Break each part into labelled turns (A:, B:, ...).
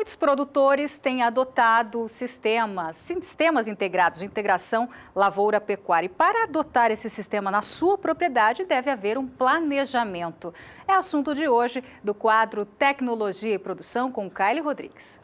A: Muitos produtores têm adotado sistemas integrados de integração lavoura-pecuária. E para adotar esse sistema na sua propriedade, deve haver um planejamento. É assunto de hoje do quadro Tecnologia e Produção com Kaile Rodrigues.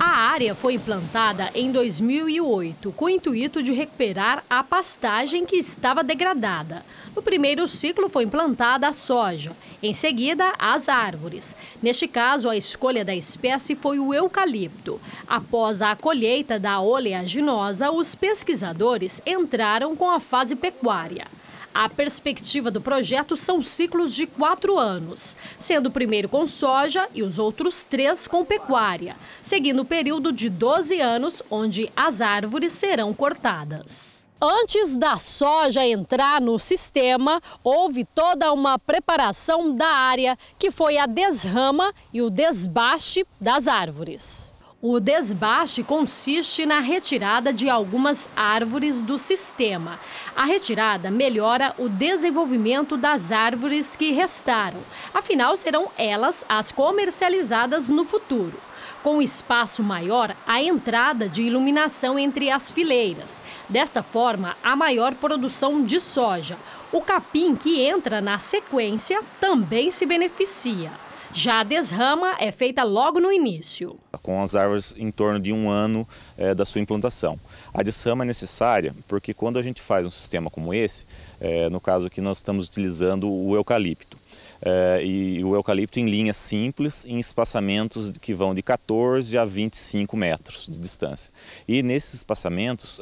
B: A área foi implantada em 2008, com o intuito de recuperar a pastagem que estava degradada. No primeiro ciclo foi implantada a soja, em seguida as árvores. Neste caso, a escolha da espécie foi o eucalipto. Após a colheita da oleaginosa, os pesquisadores entraram com a fase pecuária. A perspectiva do projeto são ciclos de 4 anos, sendo o primeiro com soja e os outros 3 com pecuária, seguindo o período de 12 anos, onde as árvores serão cortadas. Antes da soja entrar no sistema, houve toda uma preparação da área, que foi a desrama e o desbaste das árvores. O desbaste consiste na retirada de algumas árvores do sistema. A retirada melhora o desenvolvimento das árvores que restaram. Afinal, serão elas as comercializadas no futuro. Com espaço maior, a entrada de iluminação entre as fileiras. Dessa forma, a maior produção de soja. O capim que entra na sequência também se beneficia. Já a desrama é feita logo no início.
C: Com as árvores em torno de 1 ano da sua implantação. A desrama é necessária porque quando a gente faz um sistema como esse, no caso aqui nós estamos utilizando o eucalipto. E o eucalipto em linhas simples, em espaçamentos que vão de 14 a 25 metros de distância. E nesses espaçamentos,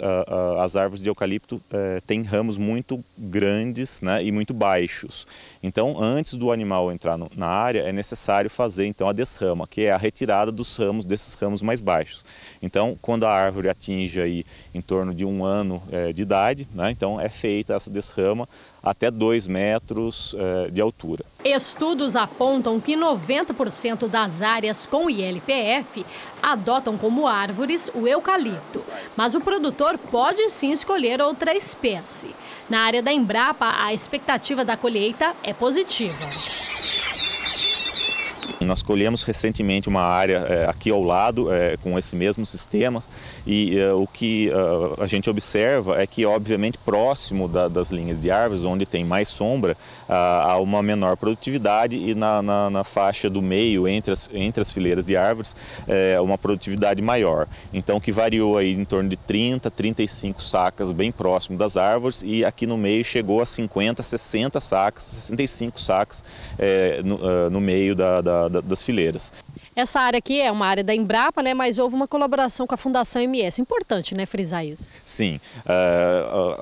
C: as árvores de eucalipto têm ramos muito grandes, né, e muito baixos. Então, antes do animal entrar na área, é necessário fazer então a desrama, que é a retirada dos ramos, desses ramos mais baixos. Então, quando a árvore atinge aí em torno de 1 ano de idade, né, então é feita essa desrama até 2 metros de altura.
B: Estudos apontam que 90% das áreas com ILPF adotam como árvores o eucalipto, mas o produtor pode sim escolher outra espécie. Na área da Embrapa, a expectativa da colheita é positiva.
C: Nós colhemos recentemente uma área aqui ao lado com esse mesmo sistema e o que a gente observa é que, obviamente, próximo das linhas de árvores, onde tem mais sombra, há uma menor produtividade e na faixa do meio, entre as fileiras de árvores, uma produtividade maior. Então, que variou aí em torno de 30, 35 sacas bem próximo das árvores e aqui no meio chegou a 50, 60 sacas, 65 sacas no meio das fileiras.
B: Essa área aqui é uma área da Embrapa, né? Mas houve uma colaboração com a Fundação MS. Importante, né, frisar isso?
C: Sim.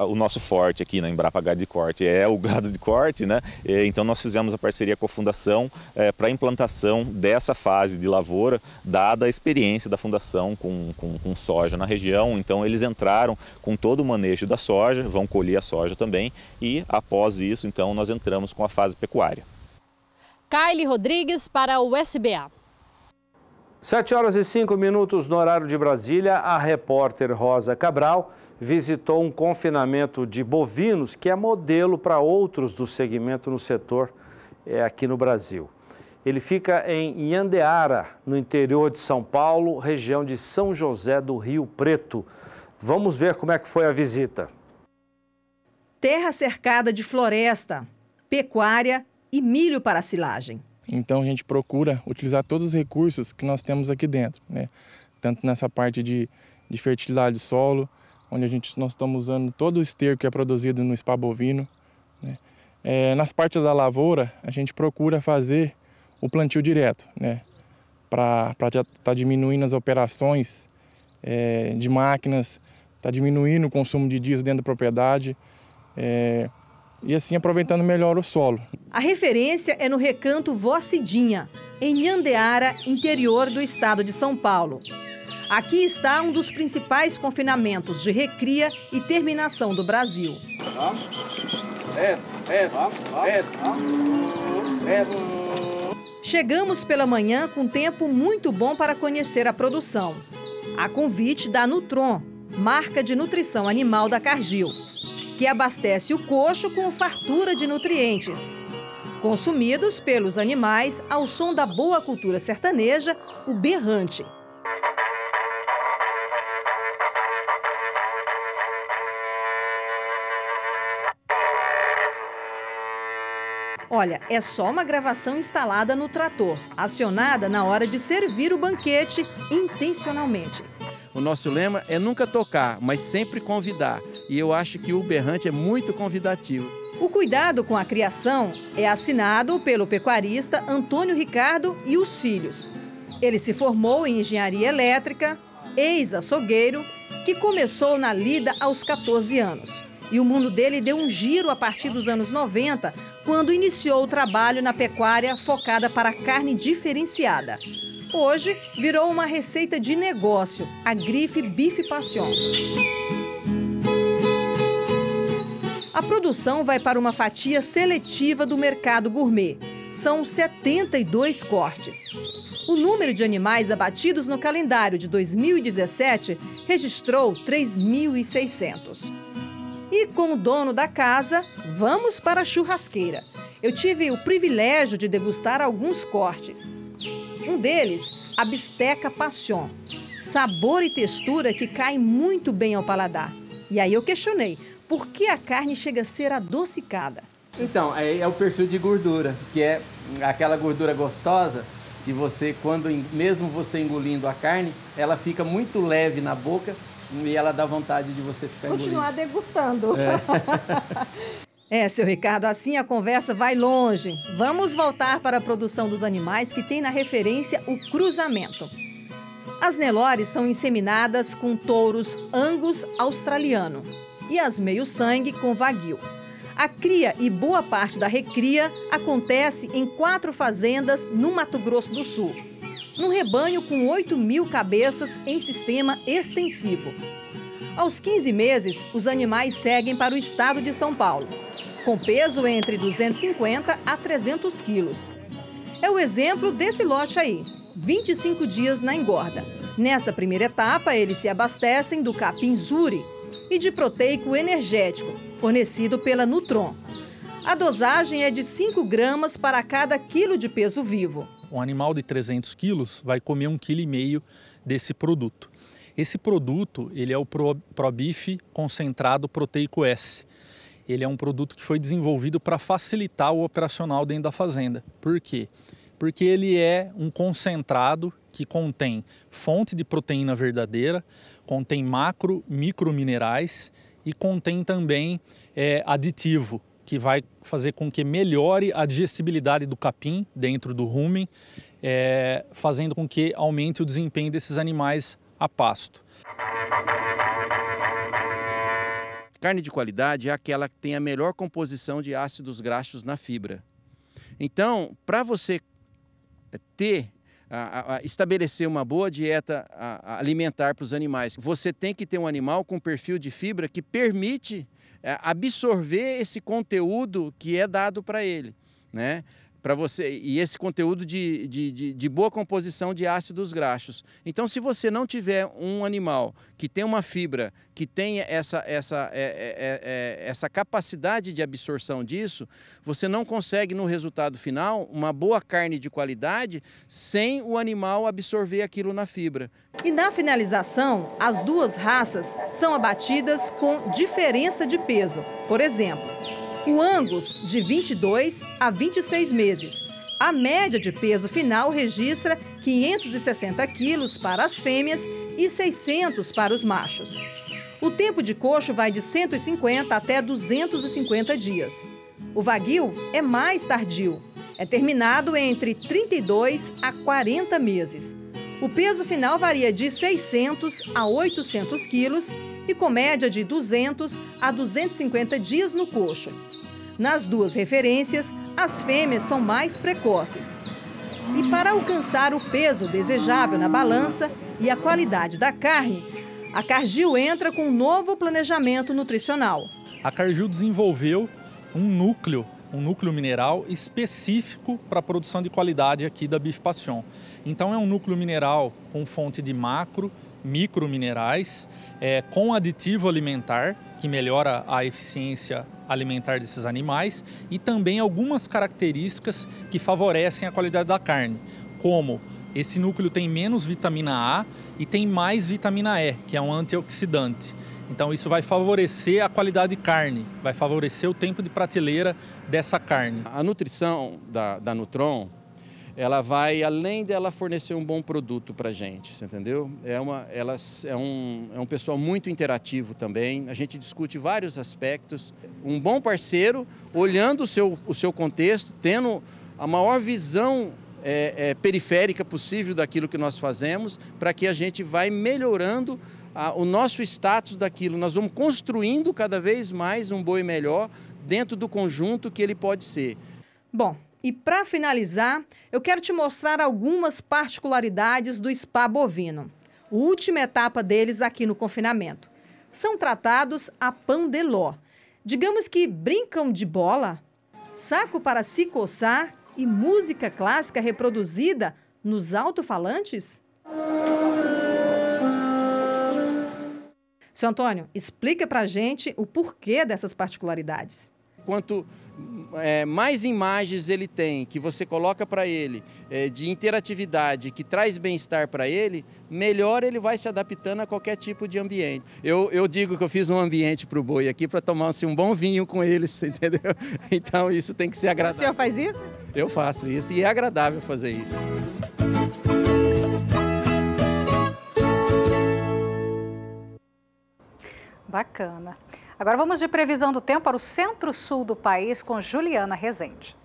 C: O nosso forte aqui na Embrapa Gado de Corte é o gado de corte, né? Então nós fizemos a parceria com a Fundação para a implantação dessa fase de lavoura, dada a experiência da Fundação com soja na região. Então eles entraram com todo o manejo da soja, vão colher a soja também e após isso, então, nós entramos com a fase pecuária.
B: Kaile Rodrigues para o SBA.
D: 7h05 no horário de Brasília, a repórter Rosa Cabral visitou um confinamento de bovinos que é modelo para outros do segmento no setor aqui no Brasil. Ele fica em Nhandeara, no interior de São Paulo, região de São José do Rio Preto. Vamos ver como é que foi a visita.
E: Terra cercada de floresta, pecuária e milho para silagem.
F: Então a gente procura utilizar todos os recursos que nós temos aqui dentro, né? Tanto nessa parte de fertilidade de solo, onde nós estamos usando todo o esterco que é produzido no spa bovino, né? Nas partes da lavoura, a gente procura fazer o plantio direto, né? Para estar diminuindo as operações de máquinas, está diminuindo o consumo de diesel dentro da propriedade, e assim aproveitando melhor o solo.
E: A referência é no Recanto Vó Cidinha, em Nhandeara, interior do estado de São Paulo. Aqui está um dos principais confinamentos de recria e terminação do Brasil. Chegamos pela manhã com tempo muito bom para conhecer a produção. A convite da Nutron, marca de nutrição animal da Cargill. que abastece o coxo com fartura de nutrientes, consumidos pelos animais ao som da boa cultura sertaneja, o berrante. Olha, é só uma gravação instalada no trator, acionada na hora de servir o banquete intencionalmente.
G: O nosso lema é nunca tocar, mas sempre convidar. E eu acho que o berrante é muito convidativo.
E: O cuidado com a criação é assinado pelo pecuarista Antônio Ricardo e os filhos. Ele se formou em engenharia elétrica, ex-açougueiro, que começou na lida aos 14 anos. E o mundo dele deu um giro a partir dos anos 90, quando iniciou o trabalho na pecuária focada para carne diferenciada. Hoje, virou uma receita de negócio, a grife Bife Passion. A produção vai para uma fatia seletiva do mercado gourmet. São 72 cortes. O número de animais abatidos no calendário de 2017 registrou 3.600. E com o dono da casa, vamos para a churrasqueira. Eu tive o privilégio de degustar alguns cortes. Um deles, a bisteca Passion. Sabor e textura que caem muito bem ao paladar. E aí eu questionei, por que a carne chega a ser adocicada?
G: Então, é o perfil de gordura, que é aquela gordura gostosa que você, mesmo você engolindo a carne, ela fica muito leve na boca e ela dá vontade de você ficar
E: continuar degustando. Seu Ricardo, assim a conversa vai longe. Vamos voltar para a produção dos animais, que tem na referência o cruzamento. As Nelores são inseminadas com touros Angus australiano e as meio-sangue com Wagyu. A cria e boa parte da recria acontece em 4 fazendas no Mato Grosso do Sul, num rebanho com 8.000 cabeças em sistema extensivo. Aos 15 meses, os animais seguem para o estado de São Paulo, com peso entre 250 a 300 quilos. É o exemplo desse lote aí, 25 dias na engorda. Nessa primeira etapa, eles se abastecem do capim Zuri e de proteico energético, fornecido pela Nutron. A dosagem é de 5 gramas para cada quilo de peso vivo.
H: Um animal de 300 quilos vai comer 1,5 kg desse produto. Esse produto ele é o ProBeef concentrado proteico S. Ele é um produto que foi desenvolvido para facilitar o operacional dentro da fazenda. Por quê? Porque ele é um concentrado que contém fonte de proteína verdadeira, contém macro, microminerais e contém também aditivo, que vai fazer com que melhore a digestibilidade do capim dentro do rumen, fazendo com que aumente o desempenho desses animais a pasto.
G: Carne de qualidade é aquela que tem a melhor composição de ácidos graxos na fibra. Então, para você estabelecer uma boa dieta alimentar para os animais, você tem que ter um animal com perfil de fibra que permite absorver esse conteúdo que é dado para ele, né? E esse conteúdo de boa composição de ácidos graxos. Então, se você não tiver um animal que tem uma fibra, que tenha essa capacidade de absorção disso, você não consegue, no resultado final, uma boa carne de qualidade sem o animal absorver aquilo na fibra.
E: E na finalização, as 2 raças são abatidas com diferença de peso. Por exemplo, o Angus, de 22 a 26 meses. A média de peso final registra 560 quilos para as fêmeas e 600 para os machos. O tempo de coxo vai de 150 até 250 dias. O Wagyu é mais tardio. É terminado entre 32 a 40 meses. O peso final varia de 600 a 800 quilos e com média de 200 a 250 dias no coxo. Nas 2 referências, as fêmeas são mais precoces. E para alcançar o peso desejável na balança e a qualidade da carne, a Cargill entra com um novo planejamento nutricional.
H: A Cargill desenvolveu um núcleo mineral específico para a produção de qualidade aqui da Bife Passion. Então é um núcleo mineral com fonte de macro, microminerais, com aditivo alimentar, que melhora a eficiência alimentar desses animais, e também algumas características que favorecem a qualidade da carne, como esse núcleo tem menos vitamina A e tem mais vitamina E, que é um antioxidante. Então isso vai favorecer a qualidade de carne, vai favorecer o tempo de prateleira dessa carne.
G: A nutrição da Nutron, ela vai, além dela fornecer um bom produto para a gente, você entendeu? É um pessoal muito interativo também, a gente discute vários aspectos. Um bom parceiro, olhando o seu contexto, tendo a maior visão periférica possível daquilo que nós fazemos, para que a gente vai melhorando o nosso status daquilo. Nós vamos construindo cada vez mais um boi melhor dentro do conjunto que ele pode ser.
E: Bom, e para finalizar, eu quero te mostrar algumas particularidades do spa bovino. Última etapa deles aqui no confinamento. São tratados a pandeló. Digamos que brincam de bola, saco para se coçar e música clássica reproduzida nos alto-falantes? Seu Antônio, explica pra gente o porquê dessas particularidades.
G: Quanto mais imagens ele tem, que você coloca para ele, de interatividade, que traz bem-estar para ele, melhor ele vai se adaptando a qualquer tipo de ambiente. Eu digo que eu fiz um ambiente para o boi aqui para tomar um bom vinho com eles, entendeu? Então isso tem que ser agradável.
E: O senhor faz isso?
G: Eu faço isso e é agradável fazer isso.
A: Bacana. Agora vamos de previsão do tempo para o centro-sul do país com Juliana Rezende.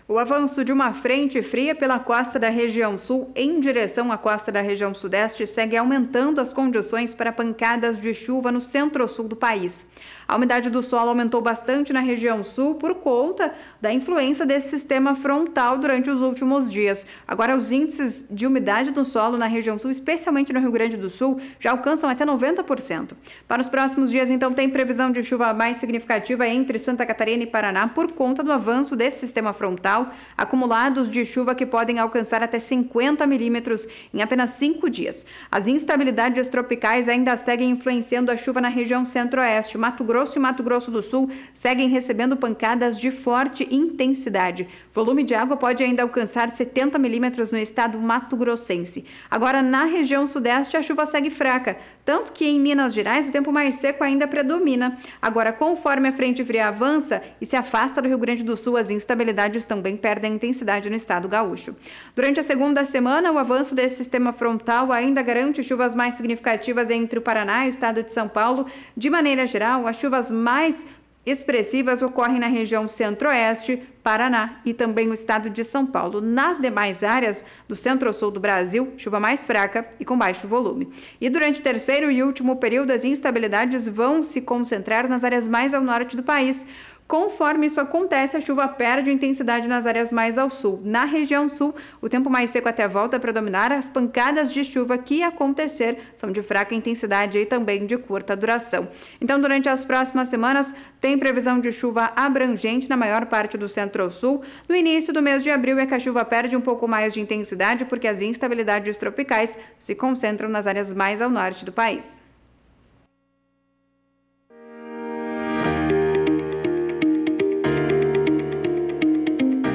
I: O avanço de uma frente fria pela costa da região sul em direção à costa da região sudeste segue aumentando as condições para pancadas de chuva no centro-sul do país. A umidade do solo aumentou bastante na região sul por conta da influência desse sistema frontal durante os últimos dias. Agora, os índices de umidade do solo na região sul, especialmente no Rio Grande do Sul, já alcançam até 90%. Para os próximos dias, então, tem previsão de chuva mais significativa entre Santa Catarina e Paraná por conta do avanço desse sistema frontal, acumulados de chuva que podem alcançar até 50 milímetros em apenas 5 dias. As instabilidades tropicais ainda seguem influenciando a chuva na região centro-oeste. Mato Grosso e Mato Grosso do Sul seguem recebendo pancadas de forte intensidade. Volume de água pode ainda alcançar 70 milímetros no estado mato-grossense. Agora, na região sudeste, a chuva segue fraca, tanto que em Minas Gerais o tempo mais seco ainda predomina. Agora, conforme a frente fria avança e se afasta do Rio Grande do Sul, as instabilidades também perdem intensidade no estado gaúcho. Durante a segunda semana, o avanço desse sistema frontal ainda garante chuvas mais significativas entre o Paraná e o estado de São Paulo. De maneira geral, as chuvas mais expressivas ocorrem na região centro-oeste, Paraná e também o estado de São Paulo. Nas demais áreas do centro-sul do Brasil, chuva mais fraca e com baixo volume. E durante o terceiro e último período, as instabilidades vão se concentrar nas áreas mais ao norte do país. Conforme isso acontece, a chuva perde intensidade nas áreas mais ao sul. Na região sul, o tempo mais seco até volta a predominar. As pancadas de chuva que acontecer são de fraca intensidade e também de curta duração. Então, durante as próximas semanas, tem previsão de chuva abrangente na maior parte do centro-sul. No início do mês de abril é que a chuva perde um pouco mais de intensidade porque as instabilidades tropicais se concentram nas áreas mais ao norte do país.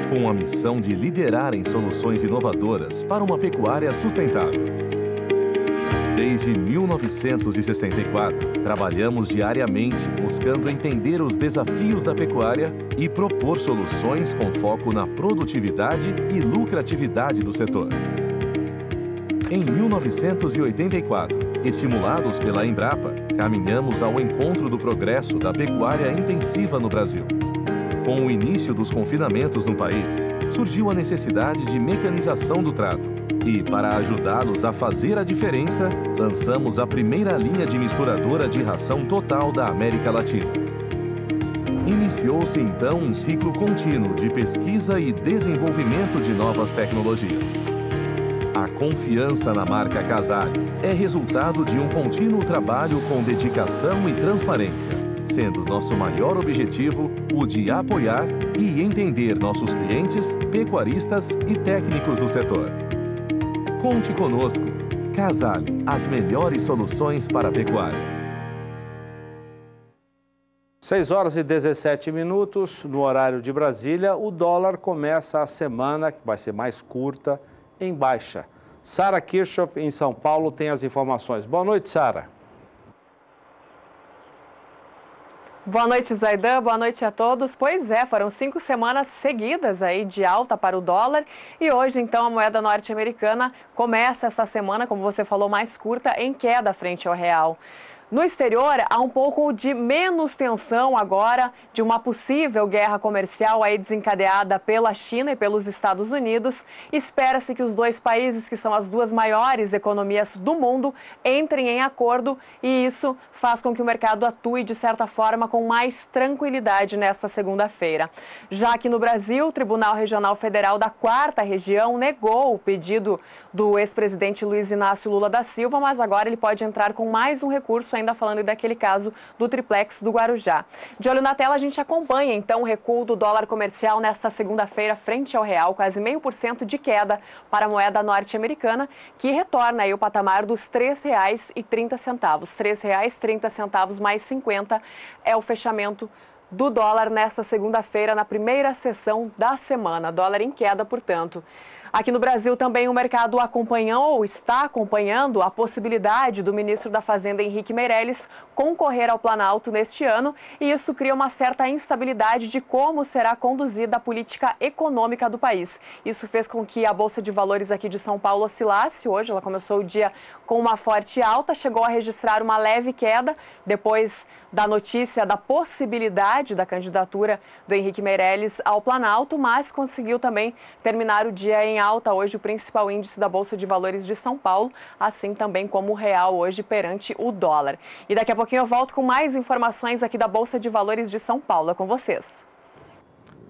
J: Com a missão de liderar em soluções inovadoras para uma pecuária sustentável. Desde 1964, trabalhamos diariamente buscando entender os desafios da pecuária e propor soluções com foco na produtividade e lucratividade do setor. Em 1984, estimulados pela Embrapa, caminhamos ao encontro do progresso da pecuária intensiva no Brasil. Com o início dos confinamentos no país, surgiu a necessidade de mecanização do trato. E, para ajudá-los a fazer a diferença, lançamos a primeira linha de misturadora de ração total da América Latina. Iniciou-se então um ciclo contínuo de pesquisa e desenvolvimento de novas tecnologias. A confiança na marca Casale é resultado de um contínuo trabalho com dedicação e transparência, sendo nosso maior objetivo o de apoiar e entender nossos clientes, pecuaristas e técnicos do setor. Conte conosco. Casale, as melhores soluções para a pecuária.
D: 6 horas e 17 minutos, no horário de Brasília, o dólar começa a semana, que vai ser mais curta, em baixa. Sara Kirchhoff, em São Paulo, tem as informações. Boa noite, Sara.
K: Boa noite, Zaidan. Boa noite a todos. Pois é, foram 5 semanas seguidas aí de alta para o dólar e hoje, então, a moeda norte-americana começa essa semana, como você falou, mais curta, em queda frente ao real. No exterior, há um pouco de menos tensão agora de uma possível guerra comercial aí desencadeada pela China e pelos Estados Unidos. Espera-se que os dois países, que são as duas maiores economias do mundo, entrem em acordo e isso faz com que o mercado atue, de certa forma, com mais tranquilidade nesta segunda-feira. Já aqui no Brasil, o Tribunal Regional Federal da 4ª Região negou o pedido do ex-presidente Luiz Inácio Lula da Silva, mas agora ele pode entrar com mais um recurso, ainda falando daquele caso do triplex do Guarujá. De olho na tela, a gente acompanha então o recuo do dólar comercial nesta segunda-feira frente ao real, quase 0,5% de queda para a moeda norte-americana, que retorna aí o patamar dos R$ 3,30. R$ 3,30 mais 50 é o fechamento do dólar nesta segunda-feira, na primeira sessão da semana. Dólar em queda, portanto. Aqui no Brasil também o mercado acompanhou ou está acompanhando a possibilidade do ministro da Fazenda, Henrique Meirelles, concorrer ao Planalto neste ano e isso cria uma certa instabilidade de como será conduzida a política econômica do país. Isso fez com que a Bolsa de Valores aqui de São Paulo oscilasse hoje. Ela começou o dia com uma forte alta, chegou a registrar uma leve queda depois da notícia da possibilidade da candidatura do Henrique Meirelles ao Planalto, mas conseguiu também terminar o dia em alta hoje, o principal índice da Bolsa de Valores de São Paulo, assim também como o real hoje perante o dólar. E daqui a pouquinho eu volto com mais informações aqui da Bolsa de Valores de São Paulo. É com vocês.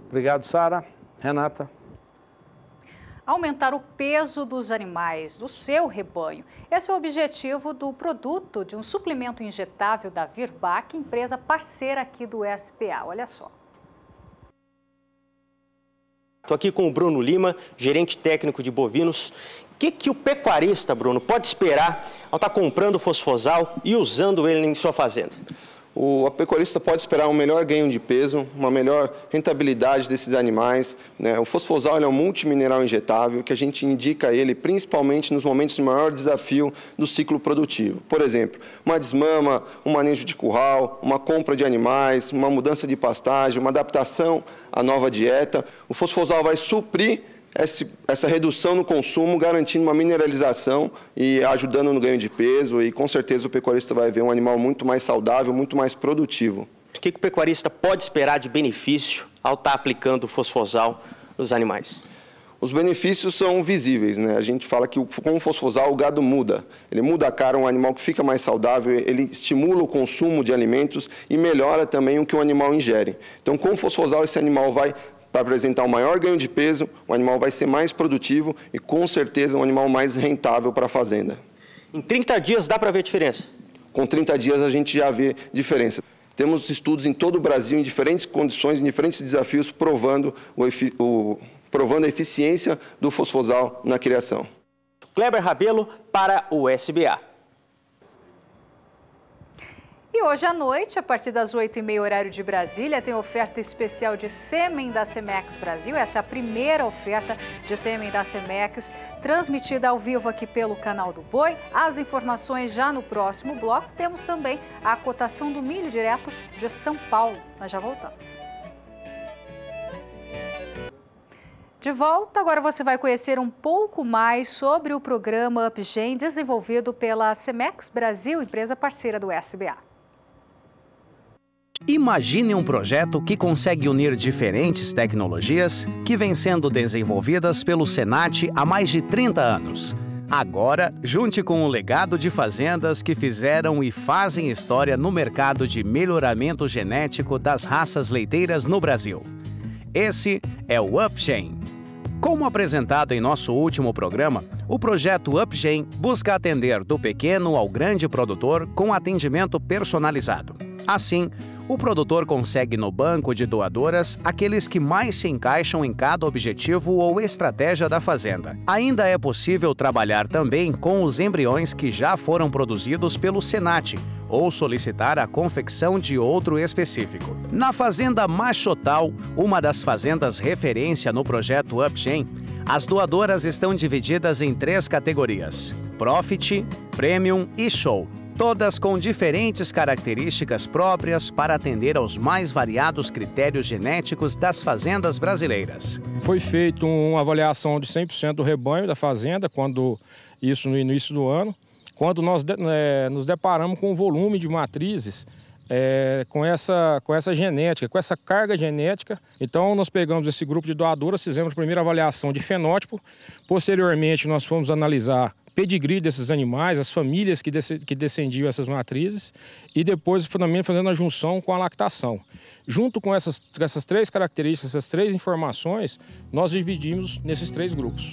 D: Obrigado, Sara. Renata.
A: Aumentar o peso dos animais do seu rebanho. Esse é o objetivo do produto de um suplemento injetável da Virbac, empresa parceira aqui do SBA. Olha só.
L: Estou aqui com o Bruno Lima, gerente técnico de bovinos. O que o pecuarista, Bruno, pode esperar ao estar comprando o fosfosal e usando ele em sua fazenda?
M: O pecuarista pode esperar um melhor ganho de peso, uma melhor rentabilidade desses animais, né? O fosfosal é um multimineral injetável que a gente indica ele principalmente nos momentos de maior desafio do ciclo produtivo. Por exemplo, uma desmama, um manejo de curral, uma compra de animais, uma mudança de pastagem, uma adaptação à nova dieta. O fosfosal vai suprir essa redução no consumo, garantindo uma mineralização e ajudando no ganho de peso, e com certeza o pecuarista vai ver um animal muito mais saudável, muito mais produtivo.
L: O que o pecuarista pode esperar de benefício ao estar aplicando o fosfosal nos animais?
M: Os benefícios são visíveis, né? A gente fala que com o fosfosal o gado muda. Ele muda a cara, um animal que fica mais saudável, ele estimula o consumo de alimentos e melhora também o que o animal ingere. Então, com o fosfosal, esse animal vai apresentar um maior ganho de peso, o animal vai ser mais produtivo e, com certeza, um animal mais rentável para a fazenda.
L: Em 30 dias dá para ver a diferença?
M: Com 30 dias a gente já vê diferença. Temos estudos em todo o Brasil, em diferentes condições, em diferentes desafios, provando a eficiência do fosfosal na criação.
L: Kleber Rabelo para o SBA.
A: E hoje à noite, a partir das 8h30, horário de Brasília, tem oferta especial de sêmen da Semex Brasil. Essa é a primeira oferta de sêmen da Semex, transmitida ao vivo aqui pelo canal do Boi. As informações já no próximo bloco. Temos também a cotação do milho direto de São Paulo. Nós já voltamos. De volta, agora você vai conhecer um pouco mais sobre o programa UpGen, desenvolvido pela Semex Brasil, empresa parceira do SBA.
N: Imagine um projeto que consegue unir diferentes tecnologias que vêm sendo desenvolvidas pelo Senat há mais de 30 anos. Agora, junte com o legado de fazendas que fizeram e fazem história no mercado de melhoramento genético das raças leiteiras no Brasil. Esse é o UpGen. Como apresentado em nosso último programa, o projeto UpGen busca atender do pequeno ao grande produtor com atendimento personalizado. Assim, o produtor consegue no banco de doadoras aqueles que mais se encaixam em cada objetivo ou estratégia da fazenda. Ainda é possível trabalhar também com os embriões que já foram produzidos pelo Senat ou solicitar a confecção de outro específico. Na Fazenda Machotal, uma das fazendas referência no projeto UpGen, as doadoras estão divididas em 3 categorias: Profit, Premium e Show. Todas com diferentes características próprias para atender aos mais variados critérios genéticos das fazendas brasileiras.
O: Foi feita uma avaliação de 100% do rebanho da fazenda, isso no início do ano, quando nós nos deparamos com o volume de matrizes com essa genética, com essa carga genética. Então nós pegamos esse grupo de doadoras, fizemos a primeira avaliação de fenótipo, posteriormente nós fomos analisar pedigree desses animais, as famílias que descendiam essas matrizes e depois, finalmente, fazendo a junção com a lactação. Junto com essas 3 características, essas 3 informações, nós dividimos nesses 3 grupos.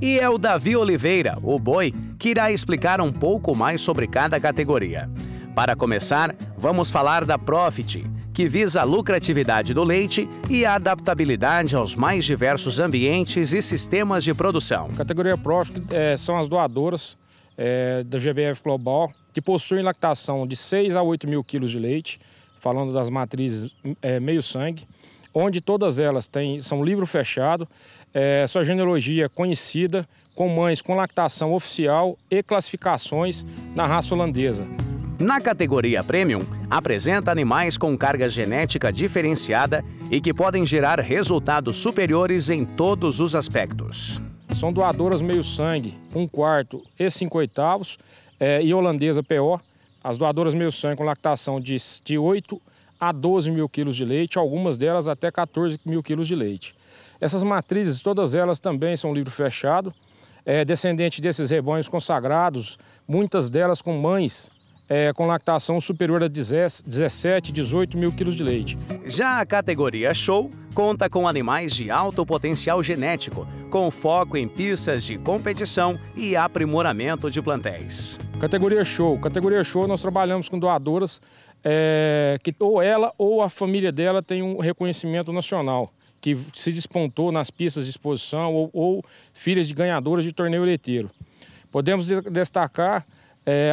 N: E é o Davi Oliveira, o boi, que irá explicar um pouco mais sobre cada categoria. Para começar, vamos falar da Profit, que visa a lucratividade do leite e a adaptabilidade aos mais diversos ambientes e sistemas de produção.
O: A categoria Profit são as doadoras da GBF Global, que possuem lactação de 6 a 8 mil quilos de leite, falando das matrizes meio sangue, onde todas elas são livro fechado, sua genealogia conhecida, com mães com lactação oficial e classificações na raça holandesa.
N: Na categoria Premium, apresenta animais com carga genética diferenciada e que podem gerar resultados superiores em todos os aspectos.
O: São doadoras meio-sangue, 1/4 e 5/8 e holandesa PO. As doadoras meio-sangue com lactação de 8 a 12 mil quilos de leite, algumas delas até 14 mil quilos de leite. Essas matrizes, todas elas também são livro fechado, descendente desses rebanhos consagrados, muitas delas com mães com lactação superior a 17, 18 mil quilos de leite.
N: Já a categoria Show conta com animais de alto potencial genético, com foco em pistas de competição e aprimoramento de plantéis.
O: Categoria Show nós trabalhamos com doadoras que ou ela ou a família dela tem um reconhecimento nacional, que se despontou nas pistas de exposição ou filhas de ganhadoras de torneio leiteiro. Podemos destacar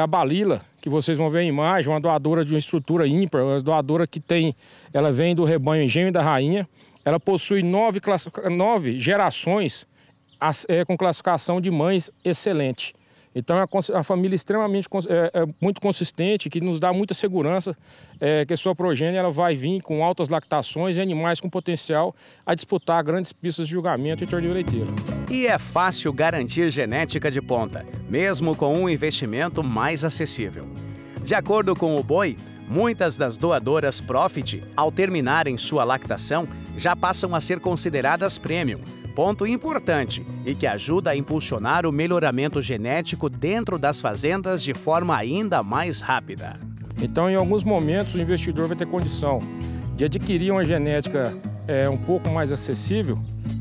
O: a Balila, que vocês vão ver a imagem, uma doadora de uma estrutura ímpar, uma doadora ela vem do rebanho Engenho da Rainha, ela possui 9 gerações com classificação de mães excelente. Então é uma família extremamente muito consistente, que nos dá muita segurança que a sua progênie ela vai vir com altas lactações e animais com potencial a disputar grandes pistas de julgamento em torneio leiteiro.
N: E é fácil garantir genética de ponta, mesmo com um investimento mais acessível. De acordo com o boi, muitas das doadoras Profit, ao terminarem sua lactação, já passam a ser consideradas Premium. Ponto importante e que ajuda a impulsionar o melhoramento genético dentro das fazendas de forma ainda mais rápida.
O: Então, em alguns momentos, o investidor vai ter condição de adquirir uma genética um pouco mais acessível,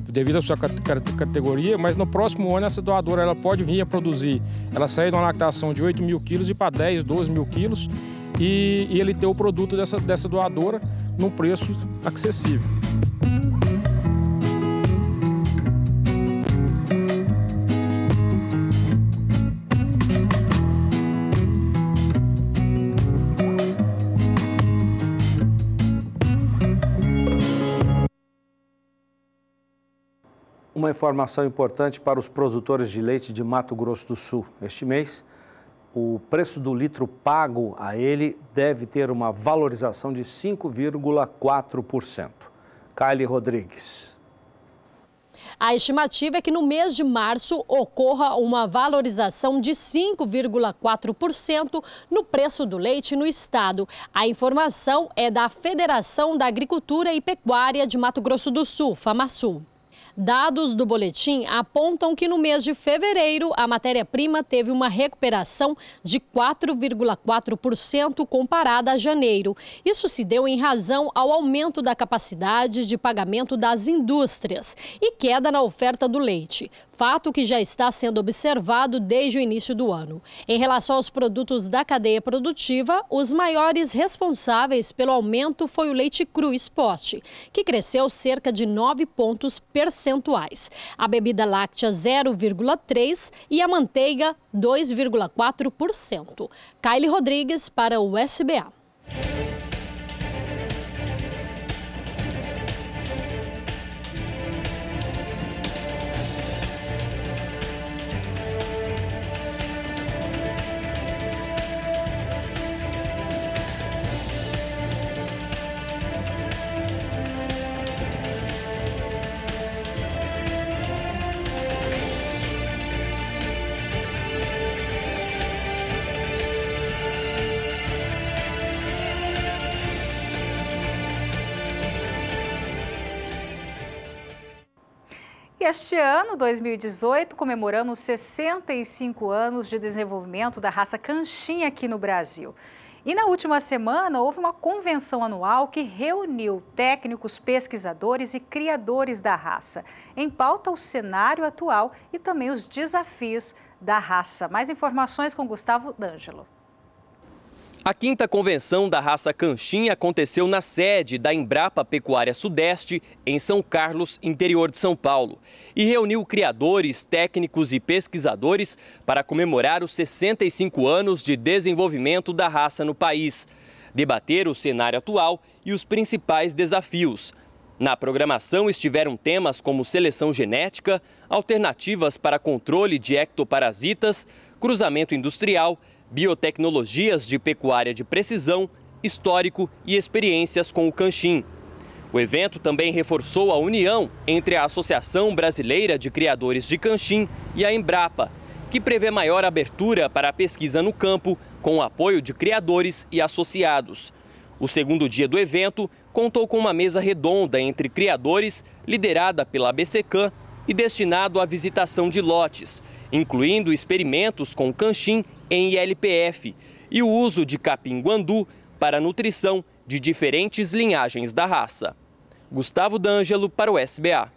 O: devido à sua categoria, mas no próximo ano essa doadora ela pode vir a produzir, ela sair de uma lactação de 8 mil quilos e para 10, 12 mil quilos e ele ter o produto dessa doadora num preço acessível.
D: Uma informação importante para os produtores de leite de Mato Grosso do Sul. Este mês, o preço do litro pago a ele deve ter uma valorização de 5,4%. Kylie Rodrigues.
B: A estimativa é que no mês de março ocorra uma valorização de 5,4% no preço do leite no estado. A informação é da Federação da Agricultura e Pecuária de Mato Grosso do Sul, FAMASUL. Dados do boletim apontam que no mês de fevereiro a matéria-prima teve uma recuperação de 4,4% comparada a janeiro. Isso se deu em razão ao aumento da capacidade de pagamento das indústrias e queda na oferta do leite, fato que já está sendo observado desde o início do ano. Em relação aos produtos da cadeia produtiva, os maiores responsáveis pelo aumento foi o leite cru Spot, que cresceu cerca de 9 pontos percentuais. A bebida láctea 0,3% e a manteiga 2,4%. Kylie Rodrigues para o SBA.
A: E este ano, 2018, comemoramos 65 anos de desenvolvimento da raça Canchinha aqui no Brasil. E na última semana houve uma convenção anual que reuniu técnicos, pesquisadores e criadores da raça. Em pauta, o cenário atual e também os desafios da raça. Mais informações com Gustavo D'Angelo.
P: A 5ª convenção da raça Canchinha aconteceu na sede da Embrapa Pecuária Sudeste, em São Carlos, interior de São Paulo, e reuniu criadores, técnicos e pesquisadores para comemorar os 65 anos de desenvolvimento da raça no país, debater o cenário atual e os principais desafios. Na programação estiveram temas como seleção genética, alternativas para controle de ectoparasitas, cruzamento industrial, biotecnologias de pecuária de precisão, histórico e experiências com o canchim. O evento também reforçou a união entre a Associação Brasileira de Criadores de Canchim e a Embrapa, que prevê maior abertura para a pesquisa no campo, com o apoio de criadores e associados. O segundo dia do evento contou com uma mesa redonda entre criadores, liderada pela ABSECAM e destinado à visitação de lotes, incluindo experimentos com canchim em ILPF e o uso de capim-guandu para a nutrição de diferentes linhagens da raça. Gustavo D'Angelo para o SBA.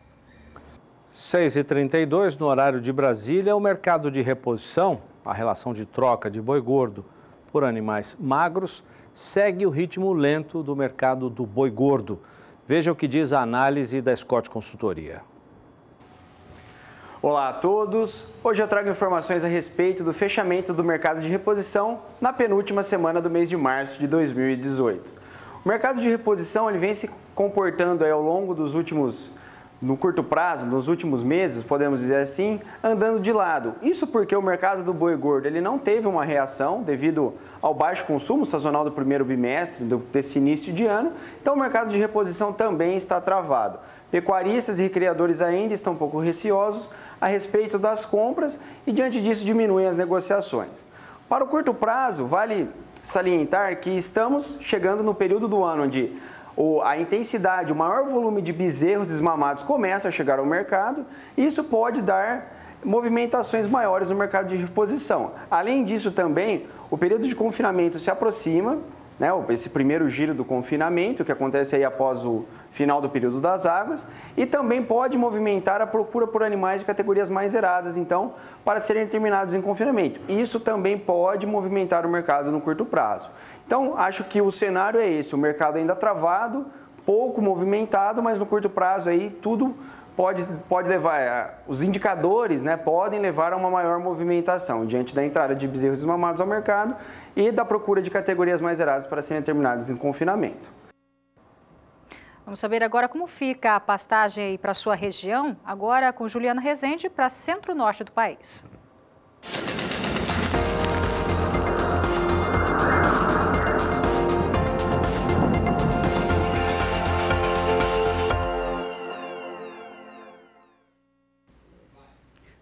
D: 6h32 no horário de Brasília, o mercado de reposição, a relação de troca de boi gordo por animais magros, segue o ritmo lento do mercado do boi gordo. Veja o que diz a análise da Scott Consultoria.
Q: Olá a todos, hoje eu trago informações a respeito do fechamento do mercado de reposição na penúltima semana do mês de março de 2018. O mercado de reposição ele vem se comportando aí ao longo dos últimos, no curto prazo, nos últimos meses, podemos dizer assim, andando de lado. Isso porque o mercado do boi gordo ele não teve uma reação devido ao baixo consumo sazonal do primeiro bimestre desse início de ano, então o mercado de reposição também está travado. Pecuaristas e criadores ainda estão um pouco receosos a respeito das compras e, diante disso, diminuem as negociações. Para o curto prazo, vale salientar que estamos chegando no período do ano onde a intensidade, o maior volume de bezerros desmamados começa a chegar ao mercado e isso pode dar movimentações maiores no mercado de reposição. Além disso, também, o período de confinamento se aproxima, né, esse primeiro giro do confinamento, que acontece aí após o final do período das águas, e também pode movimentar a procura por animais de categorias mais zeradas, então, para serem terminados em confinamento. Isso também pode movimentar o mercado no curto prazo. Então, acho que o cenário é esse, o mercado ainda travado, pouco movimentado, mas no curto prazo aí tudo pode levar, os indicadores, né, podem levar a uma maior movimentação diante da entrada de bezerros desmamados ao mercado e da procura de categorias mais zeradas para serem terminados em confinamento.
A: Vamos saber agora como fica a pastagem aí para a sua região, agora com Juliana Rezende para centro-norte do país.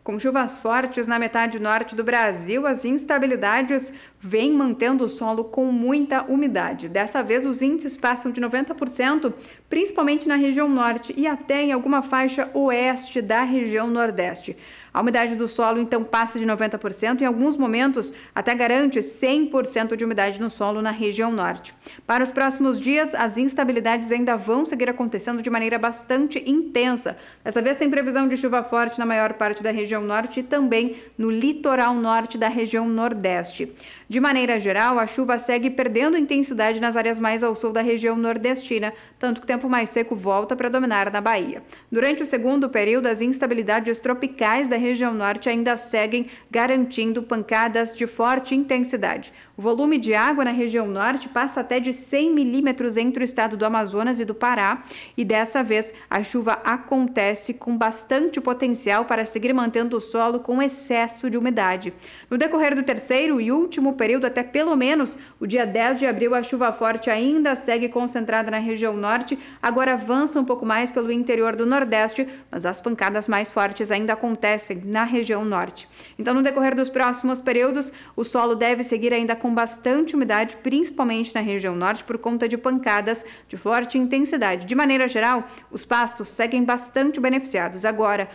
I: Com chuvas fortes na metade norte do Brasil, as instabilidades vêm mantendo o solo com muita umidade. Dessa vez, os índices passam de 90%, principalmente na região norte e até em alguma faixa oeste da região nordeste. A umidade do solo, então, passa de 90%, em alguns momentos até garante 100% de umidade no solo na região norte. Para os próximos dias, as instabilidades ainda vão seguir acontecendo de maneira bastante intensa. Dessa vez tem previsão de chuva forte na maior parte da região norte e também no litoral norte da região nordeste. De maneira geral, a chuva segue perdendo intensidade nas áreas mais ao sul da região nordestina, tanto que o tempo mais seco volta para dominar na Bahia. Durante o segundo período, as instabilidades tropicais da região norte ainda seguem garantindo pancadas de forte intensidade. O volume de água na região norte passa até de 100 milímetros entre o estado do Amazonas e do Pará, e dessa vez a chuva acontece com bastante potencial para seguir mantendo o solo com excesso de umidade. No decorrer do terceiro e último período, até pelo menos o dia 10 de abril, a chuva forte ainda segue concentrada na região norte, agora avança um pouco mais pelo interior do nordeste, mas as pancadas mais fortes ainda acontecem na região norte. Então, no decorrer dos próximos períodos, o solo deve seguir ainda com bastante umidade, principalmente na região norte, por conta de pancadas de forte intensidade. De maneira geral, os pastos seguem bastante beneficiados. Agora,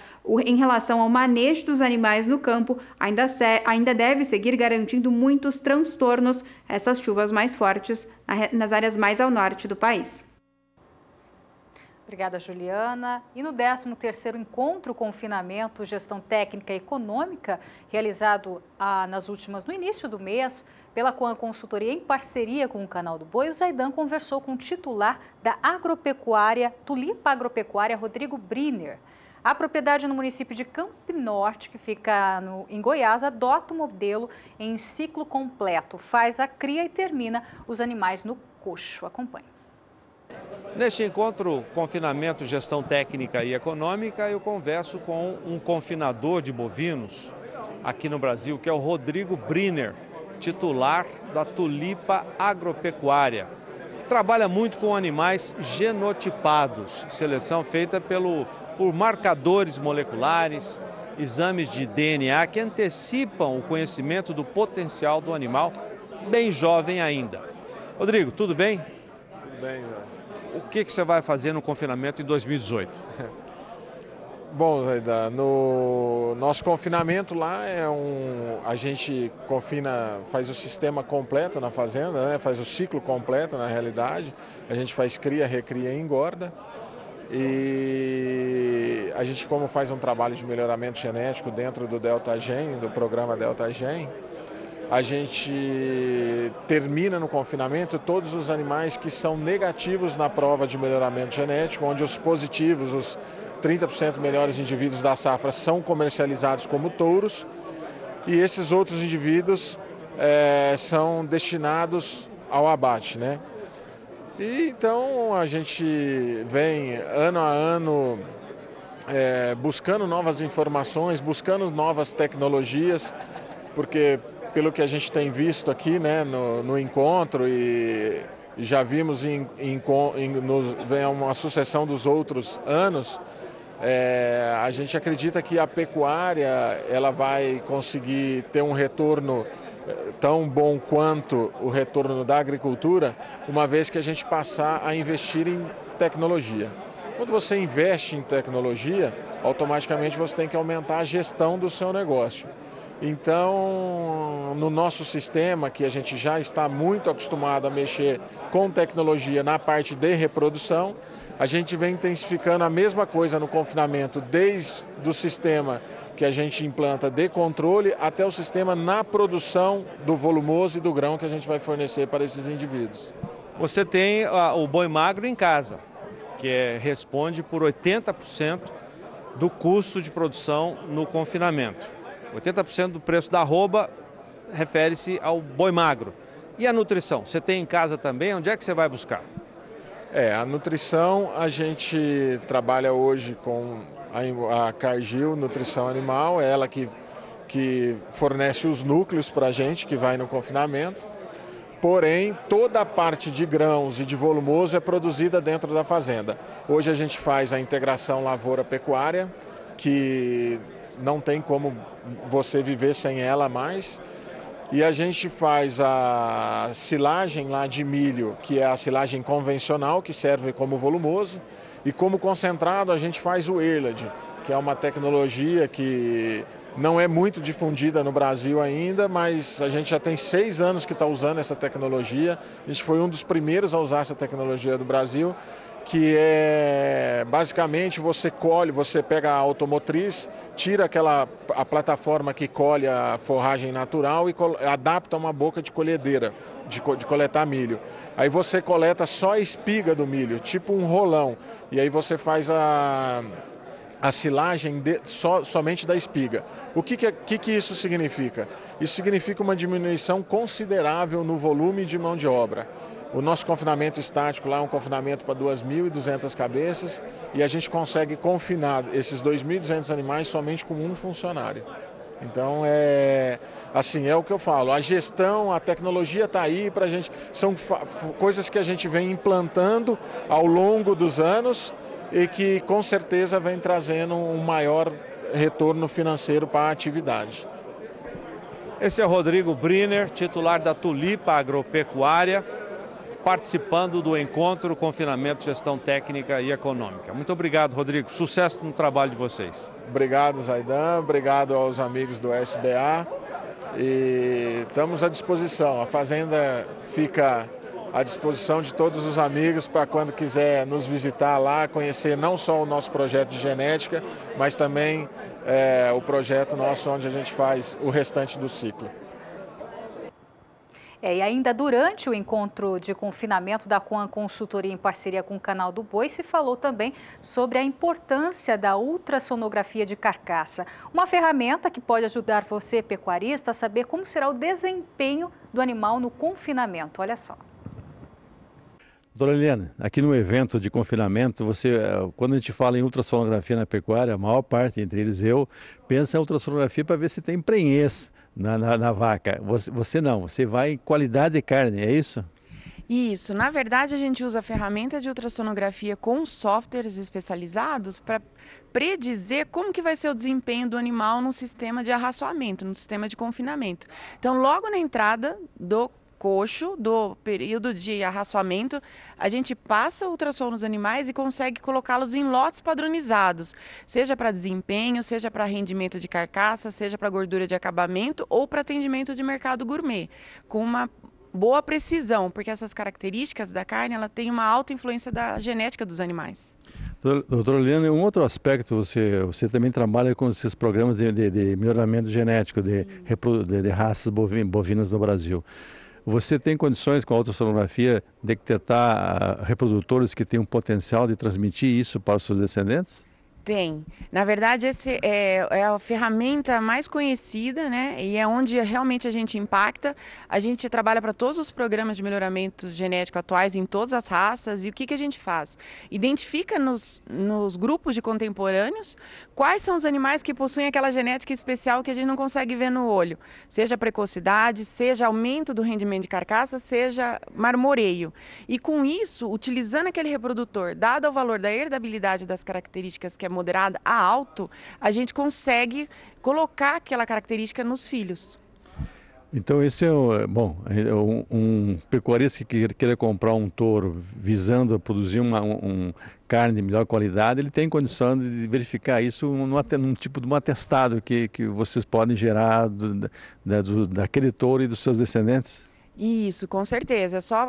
I: em relação ao manejo dos animais no campo, ainda deve seguir garantindo muitos transtornos essas chuvas mais fortes nas áreas mais ao norte do país.
A: Obrigada, Juliana. E no 13º Encontro Confinamento, Gestão Técnica e Econômica, realizado no início do mês, pela Coan Consultoria em parceria com o Canal do Boi, o Zaidan conversou com o titular da agropecuária, Tulipa Agropecuária, Rodrigo Briner. A propriedade no município de Campo Norte, que fica em Goiás, adota o modelo em ciclo completo, faz a cria e termina os animais no coxo. Acompanhe.
D: Neste encontro Confinamento, Gestão Técnica e Econômica, eu converso com um confinador de bovinos aqui no Brasil, que é o Rodrigo Briner, titular da Tulipa Agropecuária, que trabalha muito com animais genotipados, seleção feita por marcadores moleculares, exames de DNA que antecipam o conhecimento do potencial do animal, bem jovem ainda. Rodrigo, tudo bem?
R: Tudo bem, velho.
D: O que você vai fazer no confinamento em 2018?
R: Bom, no nosso confinamento lá a gente confina, faz o sistema completo na fazenda, né? Faz o ciclo completo na realidade. A gente faz cria, recria e engorda. E a gente, como faz um trabalho de melhoramento genético dentro do DeltaGen, do programa DeltaGen, a gente termina no confinamento todos os animais que são negativos na prova de melhoramento genético, onde os positivos, os 30% melhores indivíduos da safra, são comercializados como touros, e esses outros indivíduos são destinados ao abate, né? E então a gente vem ano a ano buscando novas informações, buscando novas tecnologias, porque pelo que a gente tem visto aqui, né, no encontro e já vimos vem uma sucessão dos outros anos, a gente acredita que a pecuária ela vai conseguir ter um retorno tão bom quanto o retorno da agricultura, uma vez que a gente passar a investir em tecnologia. Quando você investe em tecnologia, automaticamente você tem que aumentar a gestão do seu negócio. Então, no nosso sistema, que a gente já está muito acostumado a mexer com tecnologia na parte de reprodução, a gente vem intensificando a mesma coisa no confinamento, desde o sistema que a gente implanta de controle até o sistema na produção do volumoso e do grão que a gente vai fornecer para esses indivíduos.
D: Você tem o boi magro em casa, que responde por 80% do custo de produção no confinamento. 80% do preço da arroba refere-se ao boi magro. E a nutrição? Você tem em casa também? Onde é que você vai buscar?
R: A nutrição a gente trabalha hoje com a Cargill Nutrição Animal, é ela que fornece os núcleos para a gente, que vai no confinamento. Porém, toda a parte de grãos e de volumoso é produzida dentro da fazenda. Hoje a gente faz a integração lavoura-pecuária, que não tem como você viver sem ela mais. E a gente faz a silagem lá de milho, que é a silagem convencional, que serve como volumoso. E como concentrado a gente faz o Erlad, que é uma tecnologia que não é muito difundida no Brasil ainda, mas a gente já tem 6 anos que está usando essa tecnologia. A gente foi um dos primeiros a usar essa tecnologia do Brasil, que é basicamente você pega a automotriz, tira a plataforma que colhe a forragem natural e adapta uma boca de colhedeira, de coletar milho. Aí você coleta só a espiga do milho, tipo um rolão, e aí você faz a silagem somente da espiga. O que isso significa? Isso significa uma diminuição considerável no volume de mão de obra. O nosso confinamento estático lá é um confinamento para 2.200 cabeças e a gente consegue confinar esses 2.200 animais somente com um funcionário. Então, é o que eu falo, a gestão, a tecnologia está aí para a gente, são coisas que a gente vem implantando ao longo dos anos e que com certeza vem trazendo um maior retorno financeiro para a atividade.
D: Esse é Rodrigo Briner, titular da Tulipa Agropecuária, participando do encontro Confinamento, Gestão Técnica e Econômica. Muito obrigado, Rodrigo. Sucesso no trabalho de vocês.
R: Obrigado, Zaidan. Obrigado aos amigos do SBA. E estamos à disposição. A fazenda fica à disposição de todos os amigos para quando quiser nos visitar lá, conhecer não só o nosso projeto de genética, mas também o projeto nosso onde a gente faz o restante do ciclo.
A: E ainda durante o encontro de confinamento da Coan Consultoria em parceria com o Canal do Boi, se falou também sobre a importância da ultrassonografia de carcaça. Uma ferramenta que pode ajudar você, pecuarista, a saber como será o desempenho do animal no confinamento. Olha só.
D: Doutora Eliane, aqui no evento de confinamento, quando a gente fala em ultrassonografia na pecuária, a maior parte, entre eles eu, pensa em ultrassonografia para ver se tem prenhez na vaca. Você não, você vai em qualidade de carne, é isso?
S: Isso, na verdade a gente usa a ferramenta de ultrassonografia com softwares especializados para predizer como que vai ser o desempenho do animal no sistema de arraçoamento, no sistema de confinamento. Então, logo na entrada do coxo, do período de arraçoamento, a gente passa ultrassom nos animais e consegue colocá-los em lotes padronizados, seja para desempenho, seja para rendimento de carcaça, seja para gordura de acabamento ou para atendimento de mercado gourmet, com uma boa precisão, porque essas características da carne, ela tem uma alta influência da genética dos animais.
D: Doutora Eliane, um outro aspecto, você também trabalha com esses programas de melhoramento genético de raças bovinas no Brasil. Você tem condições com a ultrassonografia de detectar reprodutores que têm um potencial de transmitir isso para os seus descendentes?
S: Tem. Na verdade, esse é a ferramenta mais conhecida, né? E é onde realmente a gente impacta. A gente trabalha para todos os programas de melhoramento genético atuais em todas as raças. E o que a gente faz? Identifica nos grupos de contemporâneos quais são os animais que possuem aquela genética especial que a gente não consegue ver no olho. Seja precocidade, seja aumento do rendimento de carcaça, seja marmoreio. E com isso, utilizando aquele reprodutor, dado o valor da herdabilidade das características que é moderada a alto, a gente consegue colocar aquela característica nos filhos.
D: Então esse é um pecuarista que queira comprar um touro visando produzir uma carne de melhor qualidade, ele tem condição de verificar isso num tipo de um atestado que vocês podem gerar daquele touro e dos seus descendentes?
S: Isso, com certeza. É só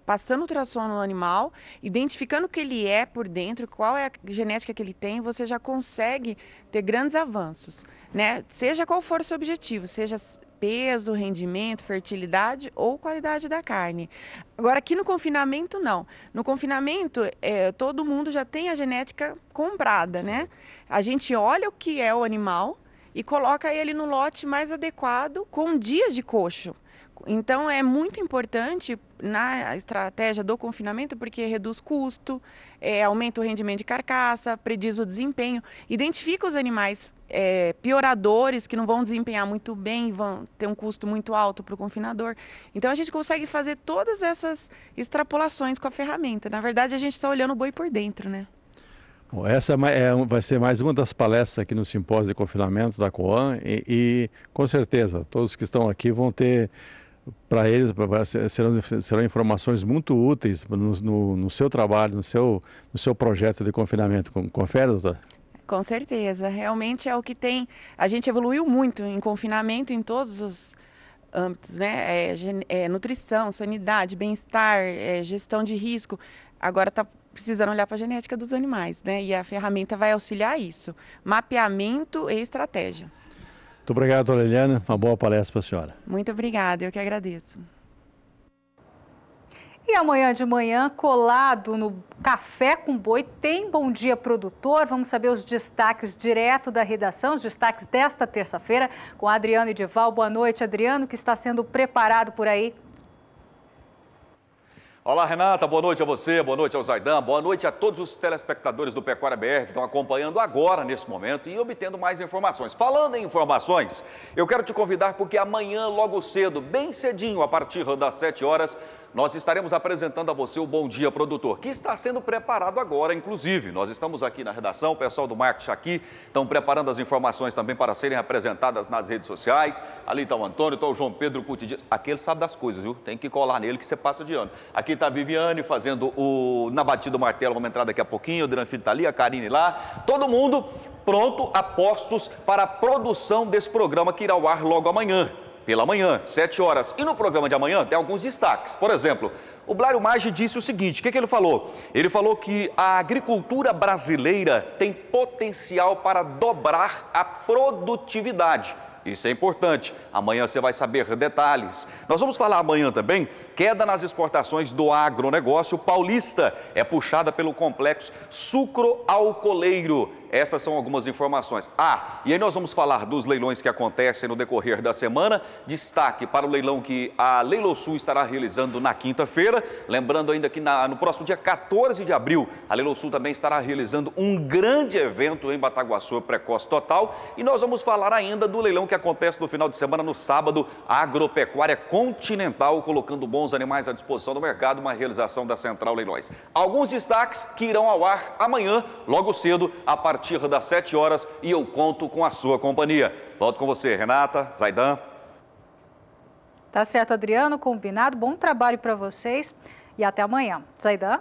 S: passando ultrassom no animal, identificando o que ele é por dentro, qual é a genética que ele tem, você já consegue ter grandes avanços, né? Seja qual for o seu objetivo, seja peso, rendimento, fertilidade ou qualidade da carne. Agora, aqui no confinamento, não. No confinamento, todo mundo já tem a genética comprada, né? A gente olha o que é o animal e coloca ele no lote mais adequado com dias de coxo. Então, é muito importante na estratégia do confinamento, porque reduz custo, aumenta o rendimento de carcaça, prediz o desempenho, identifica os animais pioradores que não vão desempenhar muito bem, vão ter um custo muito alto para o confinador. Então, a gente consegue fazer todas essas extrapolações com a ferramenta. Na verdade, a gente está olhando o boi por dentro, né?
T: Essa vai ser mais uma das palestras aqui no simpósio de confinamento da Coam e com certeza todos que estão aqui vão ter, para eles, serão informações muito úteis no seu trabalho, no seu projeto de confinamento. Confere, doutora?
S: Com certeza, realmente é o que tem. A gente evoluiu muito em confinamento em todos os âmbitos, né? Nutrição, sanidade, bem-estar, gestão de risco. Agora está precisando olhar para a genética dos animais, né? E a ferramenta vai auxiliar isso. Mapeamento e estratégia.
T: Muito obrigado, doutora Eliana. Uma boa palestra para a senhora.
S: Muito obrigada, eu que agradeço.
A: E amanhã de manhã, colado no Café com Boi, tem Bom Dia Produtor. Vamos saber os destaques direto da redação, os destaques desta terça-feira com Adriano Edival. Boa noite, Adriano, o que está sendo preparado por aí?
U: Olá, Renata, boa noite a você, boa noite ao Zaidan, boa noite a todos os telespectadores do Pecuária BR que estão acompanhando agora, nesse momento, e obtendo mais informações. Falando em informações, eu quero te convidar porque amanhã, logo cedo, bem cedinho, a partir das 7 horas, nós estaremos apresentando a você o Bom Dia Produtor, que está sendo preparado agora, inclusive. Nós estamos aqui na redação, o pessoal do marketing aqui estão preparando as informações também para serem apresentadas nas redes sociais. Ali está o Antônio, está o João Pedro Cutidias. Aqui ele sabe das coisas, viu? Tem que colar nele que você passa de ano. Aqui está a Viviane fazendo na batida do martelo, vamos entrar daqui a pouquinho, o Adriano Filho está ali, a Karine lá. Todo mundo pronto, a postos para a produção desse programa que irá ao ar logo amanhã. Pela manhã, 7 horas. E no programa de amanhã tem alguns destaques. Por exemplo, o Blário Maggi disse o seguinte, o que ele falou? Ele falou que a agricultura brasileira tem potencial para dobrar a produtividade. Isso é importante. Amanhã você vai saber detalhes. Nós vamos falar amanhã também, queda nas exportações do agronegócio paulista. É puxada pelo complexo sucroalcooleiro. Estas são algumas informações. E aí nós vamos falar dos leilões que acontecem no decorrer da semana. Destaque para o leilão que a Leilosul estará realizando na quinta-feira. Lembrando ainda que no próximo dia 14 de abril, a Leilosul também estará realizando um grande evento em Bataguaçu, Precoce Total. E nós vamos falar ainda do leilão que acontece no final de semana, no sábado, a Agropecuária Continental, colocando bons animais à disposição do mercado, uma realização da Central Leilões. Alguns destaques que irão ao ar amanhã, logo cedo, a partir das 7 horas, e eu conto com a sua companhia. Volto com você, Renata, Zaidan.
A: Tá certo, Adriano, combinado. Bom trabalho para vocês e até amanhã. Zaidan?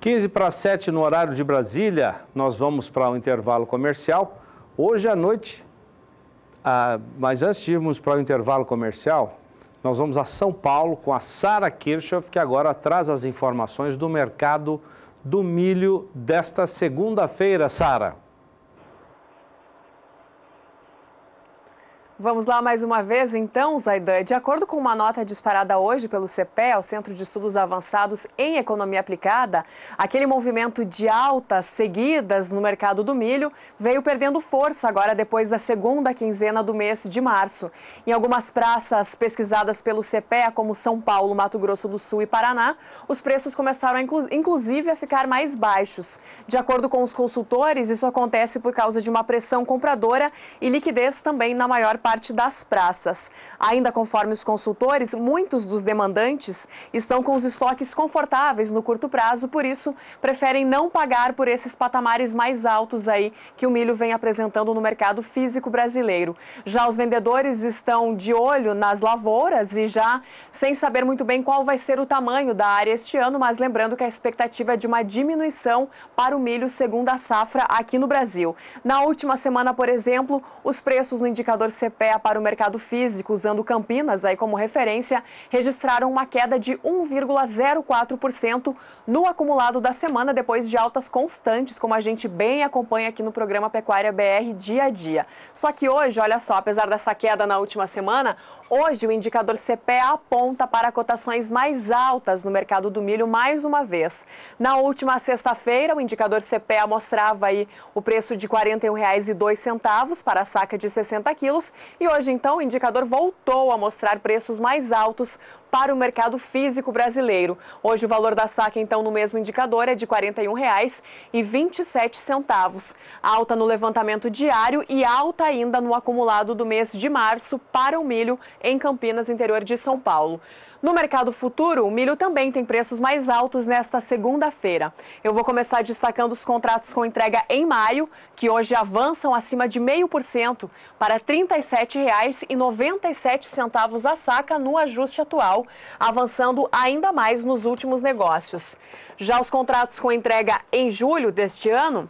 D: 15 para 7 no horário de Brasília, nós vamos para o intervalo comercial. Hoje à noite, mas antes de irmos para o intervalo comercial, nós vamos a São Paulo com a Sara Kirchhoff, que agora traz as informações do mercado do milho desta segunda-feira. Sara.
K: Vamos lá mais uma vez, então, Zaidan. De acordo com uma nota disparada hoje pelo CPEA, o Centro de Estudos Avançados em Economia Aplicada, aquele movimento de altas seguidas no mercado do milho veio perdendo força agora depois da segunda quinzena do mês de março. Em algumas praças pesquisadas pelo CPEA, como São Paulo, Mato Grosso do Sul e Paraná, os preços começaram, inclusive, a ficar mais baixos. De acordo com os consultores, isso acontece por causa de uma pressão compradora e liquidez também na maior parte das praças. Ainda conforme os consultores, muitos dos demandantes estão com os estoques confortáveis no curto prazo, por isso preferem não pagar por esses patamares mais altos aí que o milho vem apresentando no mercado físico brasileiro. Já os vendedores estão de olho nas lavouras e já sem saber muito bem qual vai ser o tamanho da área este ano, mas lembrando que a expectativa é de uma diminuição para o milho segundo a safra aqui no Brasil. Na última semana, por exemplo, os preços no indicador CPEA para o mercado físico, usando Campinas aí como referência, registraram uma queda de 1,04% no acumulado da semana, depois de altas constantes, como a gente bem acompanha aqui no programa Pecuária BR dia a dia. Só que hoje, olha só, apesar dessa queda na última semana, hoje o indicador CPEA aponta para cotações mais altas no mercado do milho mais uma vez. Na última sexta-feira, o indicador CPEA mostrava aí o preço de R$ 41,02 para a saca de 60 quilos e hoje, então, o indicador voltou a mostrar preços mais altos para o mercado físico brasileiro. Hoje o valor da saca, então, no mesmo indicador é de R$ 41,27. Alta no levantamento diário e alta ainda no acumulado do mês de março para o milho em Campinas, interior de São Paulo. No mercado futuro, o milho também tem preços mais altos nesta segunda-feira. Eu vou começar destacando os contratos com entrega em maio, que hoje avançam acima de 0,5% para R$ 37,97 a saca no ajuste atual, avançando ainda mais nos últimos negócios. Já os contratos com entrega em julho deste ano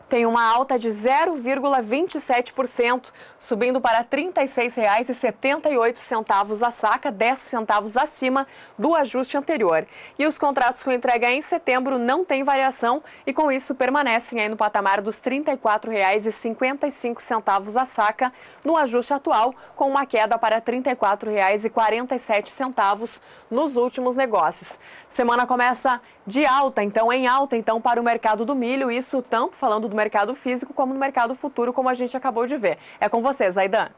K: tem uma alta de 0,27%, subindo para R$ 36,78 a saca, 10 centavos acima do ajuste anterior. E os contratos com entrega em setembro não têm variação e com isso permanecem aí no patamar dos R$ 34,55 a saca, no ajuste atual, com uma queda para R$ 34,47 nos últimos negócios. Semana começa de alta, em alta, para o mercado do milho, isso tanto falando do mercado físico como no mercado futuro, como a gente acabou de ver. É com você, Zaidan.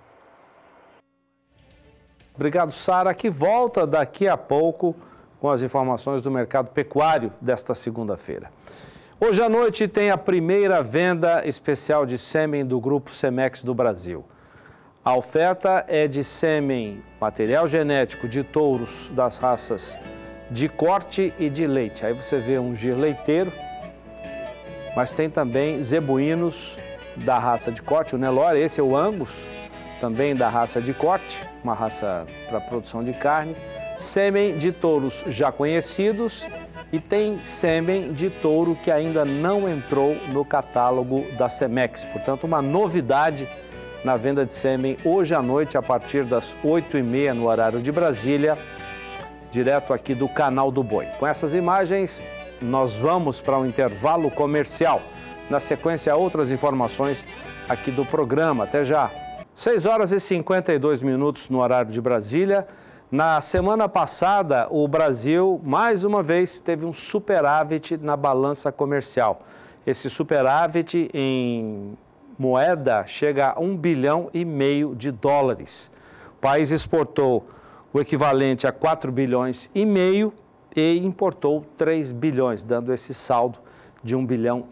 D: Obrigado, Sara, que volta daqui a pouco com as informações do mercado pecuário desta segunda-feira. Hoje à noite tem a primeira venda especial de sêmen do Grupo Cemex do Brasil. A oferta é de sêmen, material genético de touros das raças de corte e de leite. Aí você vê um gir leiteiro, mas tem também zebuínos da raça de corte, o Nelore, esse é o Angus, também da raça de corte, uma raça para produção de carne, sêmen de touros já conhecidos e tem sêmen de touro que ainda não entrou no catálogo da Cemex. Portanto, uma novidade na venda de sêmen hoje à noite, a partir das 8h30 no horário de Brasília, direto aqui do Canal do Boi. Com essas imagens, nós vamos para um intervalo comercial. Na sequência, outras informações aqui do programa. Até já. 6h52 no horário de Brasília. Na semana passada, o Brasil, mais uma vez, teve um superávit na balança comercial. Esse superávit em moeda chega a 1,5 bilhão de dólares. O país exportou o equivalente a 4,5 bilhões e importou 3 bilhões, dando esse saldo de 1,5 bilhão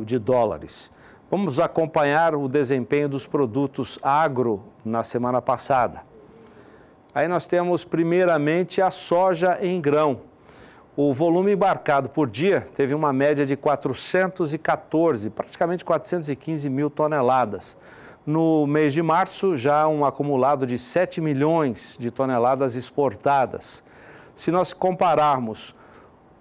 D: de dólares. Vamos acompanhar o desempenho dos produtos agro na semana passada. Aí nós temos primeiramente a soja em grão. O volume embarcado por dia teve uma média de 414, praticamente 415 mil toneladas. No mês de março, já um acumulado de 7 milhões de toneladas exportadas. Se nós compararmos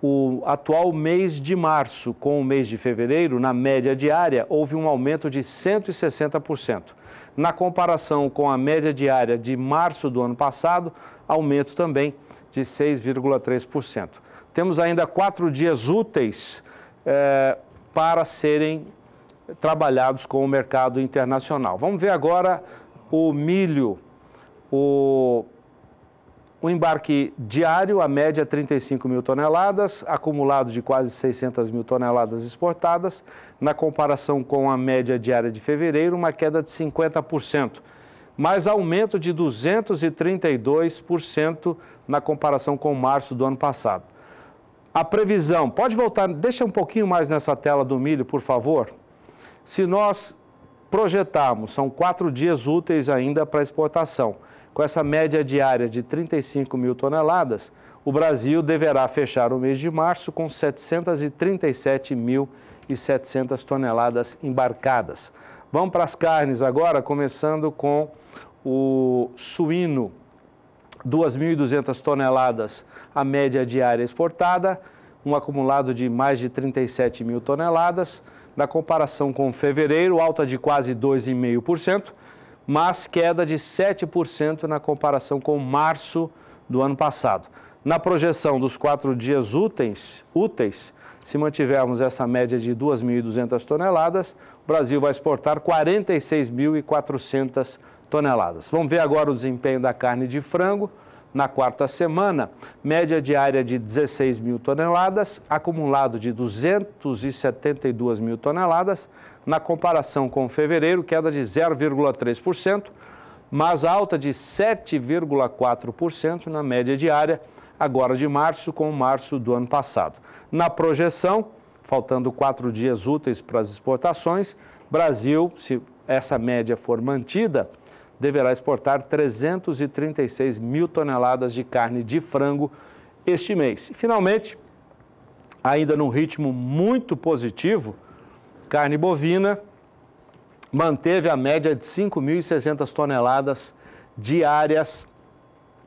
D: o atual mês de março com o mês de fevereiro, na média diária, houve um aumento de 160%. Na comparação com a média diária de março do ano passado, aumento também de 6,3%. Temos ainda 4 dias úteis para serem trabalhados com o mercado internacional. Vamos ver agora o milho, o embarque diário, a média 35 mil toneladas, acumulado de quase 600 mil toneladas exportadas, na comparação com a média diária de fevereiro, uma queda de 50%, mais aumento de 232% na comparação com março do ano passado. A previsão, pode voltar, deixa um pouquinho mais nessa tela do milho, por favor. Se nós projetarmos, são 4 dias úteis ainda para exportação, com essa média diária de 35 mil toneladas, o Brasil deverá fechar o mês de março com 737.700 toneladas embarcadas. Vamos para as carnes agora, começando com o suíno, 2.200 toneladas a média diária exportada, um acumulado de mais de 37 mil toneladas. Na comparação com fevereiro, alta de quase 2,5%, mas queda de 7% na comparação com março do ano passado. Na projeção dos 4 dias úteis, se mantivermos essa média de 2.200 toneladas, o Brasil vai exportar 46.400 toneladas. Vamos ver agora o desempenho da carne de frango. Na quarta semana, média diária de 16 mil toneladas, acumulado de 272 mil toneladas. Na comparação com fevereiro, queda de 0,3%, mas alta de 7,4% na média diária, agora de março com março do ano passado. Na projeção, faltando 4 dias úteis para as exportações, Brasil, se essa média for mantida, deverá exportar 336 mil toneladas de carne de frango este mês. E, finalmente, ainda num ritmo muito positivo, carne bovina manteve a média de 5.600 toneladas diárias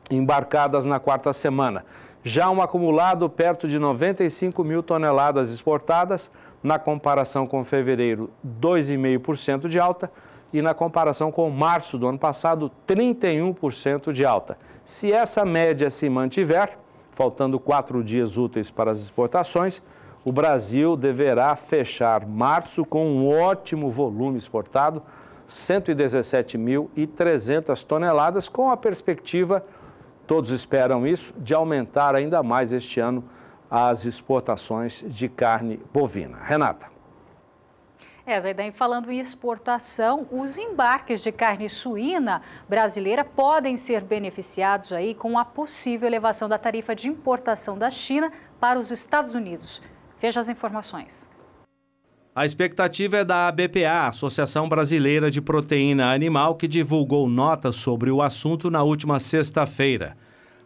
D: embarcadas na quarta semana. Já um acumulado perto de 95 mil toneladas exportadas, na comparação com fevereiro, 2,5% de alta, e na comparação com março do ano passado, 31% de alta. Se essa média se mantiver, faltando 4 dias úteis para as exportações, o Brasil deverá fechar março com um ótimo volume exportado, 117.300 toneladas, com a perspectiva, todos esperam isso, de aumentar ainda mais este ano as exportações de carne bovina. Renata.
A: Zaidan, falando em exportação, os embarques de carne suína brasileira podem ser beneficiados aí com a possível elevação da tarifa de importação da China para os Estados Unidos. Veja as informações.
D: A expectativa é da ABPA, Associação Brasileira de Proteína Animal, que divulgou notas sobre o assunto na última sexta-feira.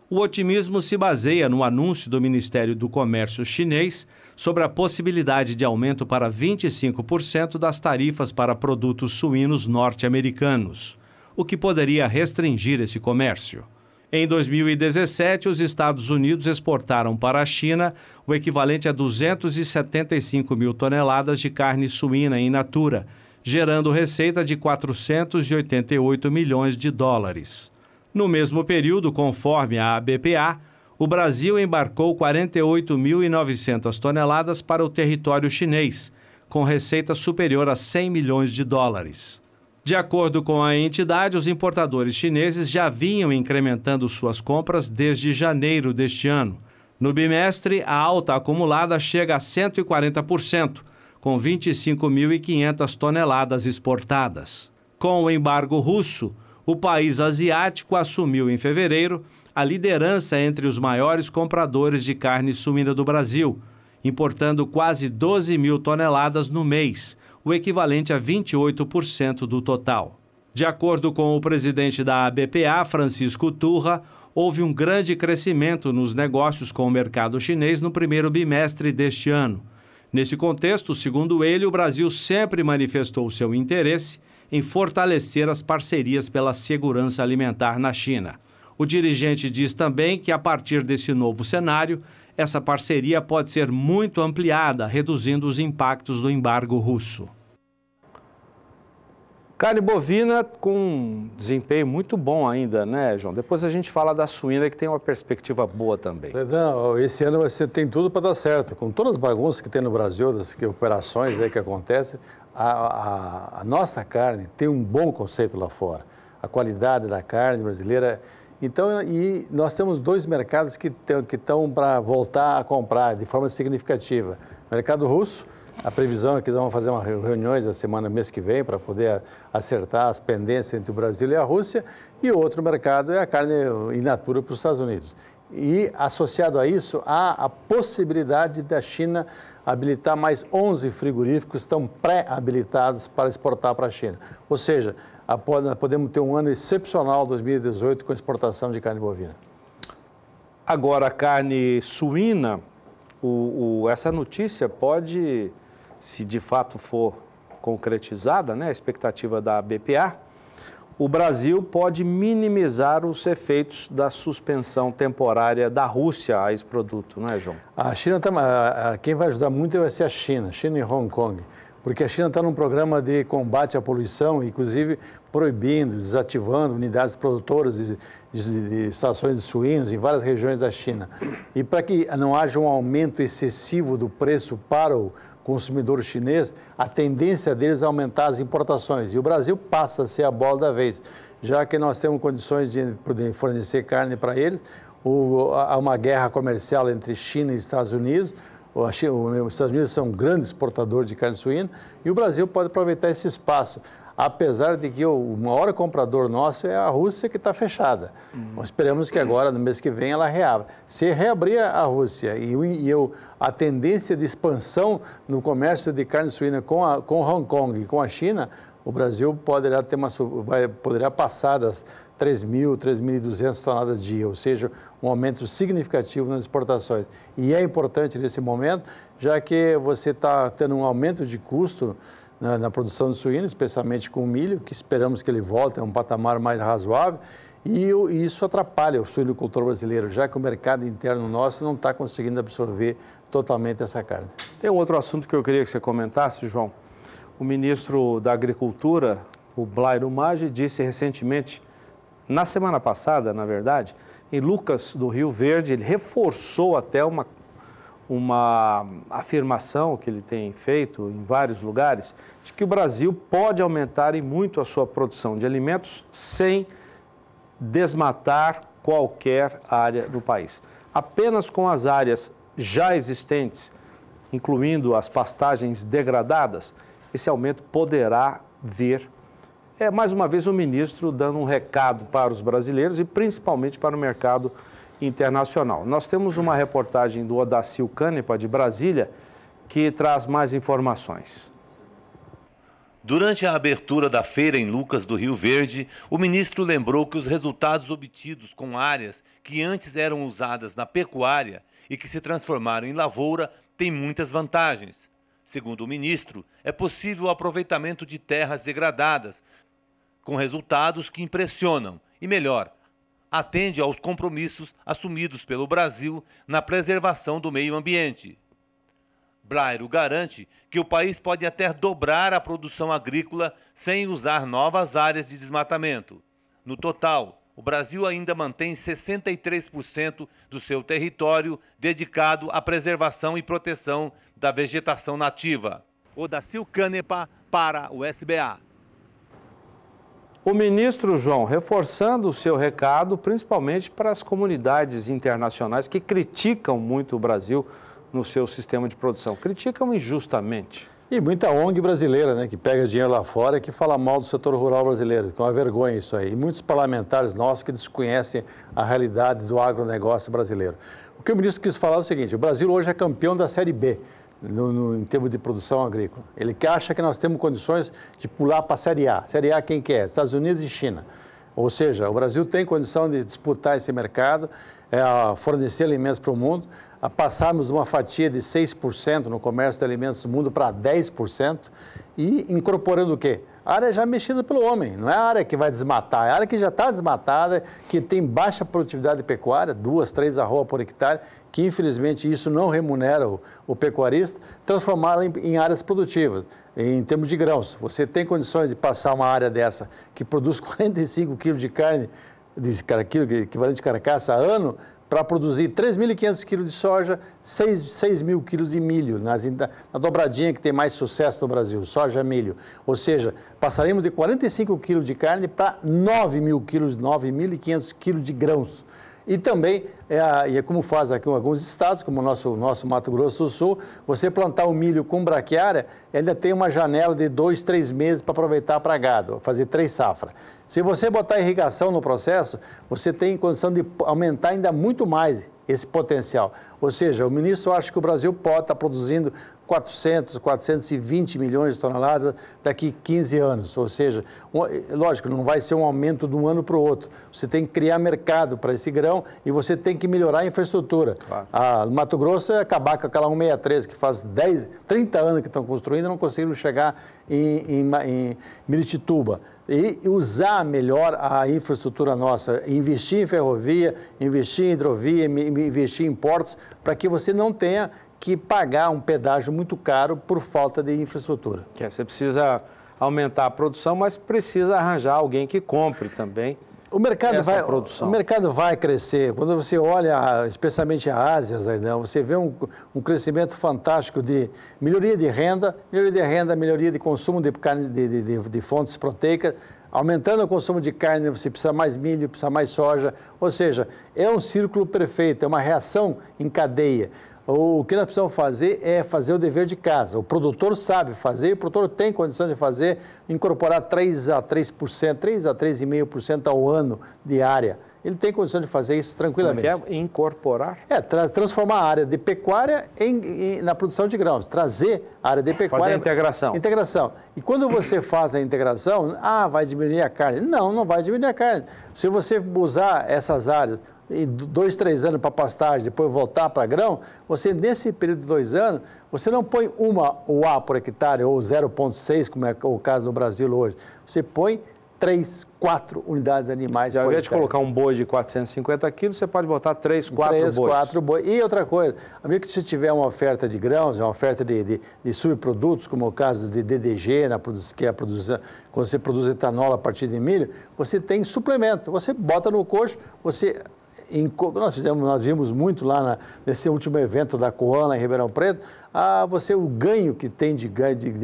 D: O otimismo se baseia no anúncio do Ministério do Comércio chinês sobre a possibilidade de aumento para 25% das tarifas para produtos suínos norte-americanos, o que poderia restringir esse comércio. Em 2017, os Estados Unidos exportaram para a China o equivalente a 275 mil toneladas de carne suína in natura, gerando receita de 488 milhões de dólares. No mesmo período, conforme a ABPA, o Brasil embarcou 48.900 toneladas para o território chinês, com receita superior a 100 milhões de dólares. De acordo com a entidade, os importadores chineses já vinham incrementando suas compras desde janeiro deste ano. No bimestre, a alta acumulada chega a 140%, com 25.500 toneladas exportadas. Com o embargo russo, o país asiático assumiu em fevereiro a liderança entre os maiores compradores de carne suína do Brasil, importando quase 12 mil toneladas no mês, o equivalente a 28% do total. De acordo com o presidente da ABPA, Francisco Turra, houve um grande crescimento nos negócios com o mercado chinês no primeiro bimestre deste ano. Nesse contexto, segundo ele, o Brasil sempre manifestou seu interesse em fortalecer as parcerias pela segurança alimentar na China. O dirigente diz também que, a partir desse novo cenário, essa parceria pode ser muito ampliada, reduzindo os impactos do embargo russo. Carne bovina com um desempenho muito bom ainda, né, João? Depois a gente fala da suína, que tem uma perspectiva boa também.
T: Não, esse ano você tem tudo para dar certo. Com todas as bagunças que tem no Brasil, das operações aí que acontecem, a nossa carne tem um bom conceito lá fora. A qualidade da carne brasileira. Então, e nós temos dois mercados que estão para voltar a comprar de forma significativa. O mercado russo, a previsão é que eles vão fazer uma reuniões a semana, mês que vem, para poder acertar as pendências entre o Brasil e a Rússia. E o outro mercado é a carne in natura para os Estados Unidos. E, associado a isso, há a possibilidade da China habilitar mais 11 frigoríficos que estão pré-habilitados para exportar para a China. Ou seja, podemos ter um ano excepcional, 2018, com exportação de carne bovina.
D: Agora, a carne suína, essa notícia pode, se de fato for concretizada, né, a expectativa da BPA, o Brasil pode minimizar os efeitos da suspensão temporária da Rússia a esse produto, não é, João?
T: A China quem vai ajudar muito vai ser a China e Hong Kong, porque a China está num programa de combate à poluição, inclusive proibindo, desativando unidades produtoras de estações de suínos em várias regiões da China. E para que não haja um aumento excessivo do preço para o consumidor chinês, a tendência deles é aumentar as importações. E o Brasil passa a ser a bola da vez, já que nós temos condições de fornecer carne para eles. Há uma guerra comercial entre China e Estados Unidos. Os Estados Unidos são um grande exportador de carne suína e o Brasil pode aproveitar esse espaço, apesar de que o maior comprador nosso é a Rússia, que está fechada. Esperamos que agora, no mês que vem, ela reabra. Se reabrir a Rússia a tendência de expansão no comércio de carne suína com Hong Kong e com a China, o Brasil poderia passar das 3.000, 3.200 toneladas dia, ou seja, um aumento significativo nas exportações. E é importante nesse momento, já que você está tendo um aumento de custo na produção de suíno, especialmente com o milho, que esperamos que ele volte a um patamar mais razoável, e isso atrapalha o suinocultor brasileiro, já que o mercado interno nosso não está conseguindo absorver totalmente essa carne.
D: Tem um outro assunto que eu queria que você comentasse, João. O ministro da Agricultura, o Blairo Maggi, disse recentemente, na semana passada, na verdade, em Lucas do Rio Verde, ele reforçou até uma afirmação que ele tem feito em vários lugares, de que o Brasil pode aumentar em muito a sua produção de alimentos sem desmatar qualquer área do país. Apenas com as áreas já existentes, incluindo as pastagens degradadas, esse aumento poderá vir. É, mais uma vez, o ministro dando um recado para os brasileiros e principalmente para o mercado internacional. Nós temos uma reportagem do Odacil Canepa, de Brasília, que traz mais informações.
C: Durante a abertura da feira em Lucas do Rio Verde, o ministro lembrou que os resultados obtidos com áreas que antes eram usadas na pecuária e que se transformaram em lavoura têm muitas vantagens. Segundo o ministro, é possível o aproveitamento de terras degradadas, com resultados que impressionam e, melhor, atende aos compromissos assumidos pelo Brasil na preservação do meio ambiente. Blairo garante que o país pode até dobrar a produção agrícola sem usar novas áreas de desmatamento. No total, o Brasil ainda mantém 63% do seu território dedicado à preservação e proteção da vegetação nativa. Odacil Canepa para o SBA.
D: O ministro, João, reforçando o seu recado, principalmente para as comunidades internacionais que criticam muito o Brasil no seu sistema de produção. Criticam injustamente.
T: E muita ONG brasileira, né, que pega dinheiro lá fora e que fala mal do setor rural brasileiro, que é uma vergonha isso aí. E muitos parlamentares nossos que desconhecem a realidade do agronegócio brasileiro. O que o ministro quis falar é o seguinte: o Brasil hoje é campeão da Série B. Em termos de produção agrícola. Ele acha que nós temos condições de pular para a Série A. Série A quem quer? Estados Unidos e China. Ou seja, o Brasil tem condição de disputar esse mercado, fornecer alimentos para o mundo, a passarmos de uma fatia de 6% no comércio de alimentos do mundo para 10% e incorporando o quê? A área já mexida pelo homem, não é a área que vai desmatar, é a área que já está desmatada, que tem baixa produtividade pecuária, 2, 3 arroba por hectare, que infelizmente isso não remunera o pecuarista, transformá-la em áreas produtivas. Em termos de grãos, você tem condições de passar uma área dessa que produz 45 quilos de carne, equivalente de carcaça, ano, para produzir 3.500 quilos de soja, 6.000 quilos de milho, na dobradinha que tem mais sucesso no Brasil, soja, milho. Ou seja, passaremos de 45 quilos de carne para 9.000 quilos, 9.500 quilos de grãos. E também, como faz aqui em alguns estados, como o nosso Mato Grosso do Sul, você plantar o milho com braquiária, ainda tem uma janela de 2, 3 meses para aproveitar para gado, fazer 3 safras. Se você botar irrigação no processo, você tem condição de aumentar ainda muito mais esse potencial. Ou seja, o ministro acha que o Brasil pode estar produzindo 420 milhões de toneladas daqui 15 anos. Ou seja, lógico, não vai ser um aumento de um ano para o outro. Você tem que criar mercado para esse grão e você tem que melhorar a infraestrutura. Claro. No Mato Grosso é acabar com aquela 163, que faz 30 anos que estão construindo e não conseguiram chegar em Miritituba. E usar melhor a infraestrutura nossa, investir em ferrovia, investir em hidrovia, investir em portos, para que você não tenha que pagar um pedágio muito caro por falta de infraestrutura.
D: Você precisa aumentar a produção, mas precisa arranjar alguém que compre também
T: o mercado vai crescer. Quando você olha, especialmente a Ásia, Zaidão, você vê um crescimento fantástico de melhoria de renda, melhoria de consumo de carne, de fontes proteicas. Aumentando o consumo de carne, você precisa mais milho, precisa mais soja. Ou seja, é um círculo perfeito, é uma reação em cadeia. O que nós precisamos fazer é fazer o dever de casa. O produtor sabe fazer, o produtor tem condição de fazer, incorporar 3 a 3%, 3 a 3,5% ao ano de área.
F: ele tem condição de fazer isso tranquilamente.
D: Como é que é? Incorporar?
F: Transformar a área de pecuária na produção de grãos, trazer a área de pecuária...
D: Fazer a integração.
F: Integração. E quando você faz a integração, vai diminuir a carne. Não vai diminuir a carne. Se você usar essas áreas em 2, 3 anos para pastagem, depois voltar para grão, você, nesse período de 2 anos, você não põe uma UA por hectare ou 0,6, como é o caso no Brasil hoje. Você põe 3, 4 unidades animais.
D: Ao invés de colocar um boi de 450 quilos, você pode botar 3, 4 bois.
F: 4 bois. E outra coisa, amigo, que se tiver uma oferta de grãos, uma oferta de subprodutos, como o caso de DDG, que é a produção, quando você produz etanol a partir de milho, você tem suplemento. Você bota no coxo, nós vimos muito lá nesse último evento da Coan, lá em Ribeirão Preto, o ganho que tem de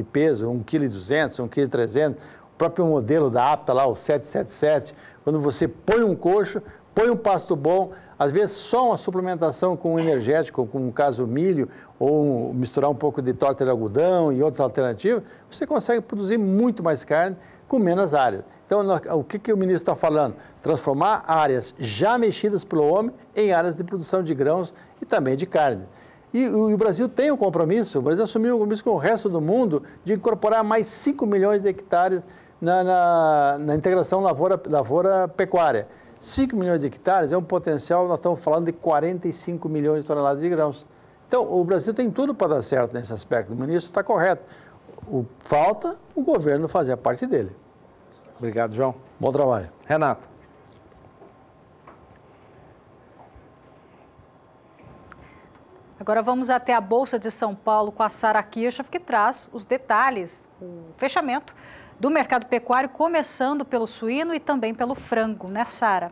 F: peso, 1,2 kg, 1,3 kg, o próprio modelo da APTA lá, o 777, quando você põe um coxo, põe um pasto bom, às vezes só uma suplementação com um energético, como no caso milho, ou misturar um pouco de torta de algodão e outras alternativas, você consegue produzir muito mais carne com menos áreas. Então, o que o ministro está falando? Transformar áreas já mexidas pelo homem em áreas de produção de grãos e também de carne. E o Brasil tem um compromisso, o Brasil assumiu um compromisso com o resto do mundo de incorporar mais 5 milhões de hectares na integração lavoura-pecuária. 5 milhões de hectares é um potencial, nós estamos falando de 45 milhões de toneladas de grãos. Então, o Brasil tem tudo para dar certo nesse aspecto, o ministro está correto. Falta o governo fazer a parte dele.
D: Obrigado, João.
F: Bom trabalho.
D: Renato.
A: Agora vamos até a Bolsa de São Paulo com a Sara Kirchhoff, que traz os detalhes, o fechamento do mercado pecuário, começando pelo suíno e também pelo frango, né, Sara?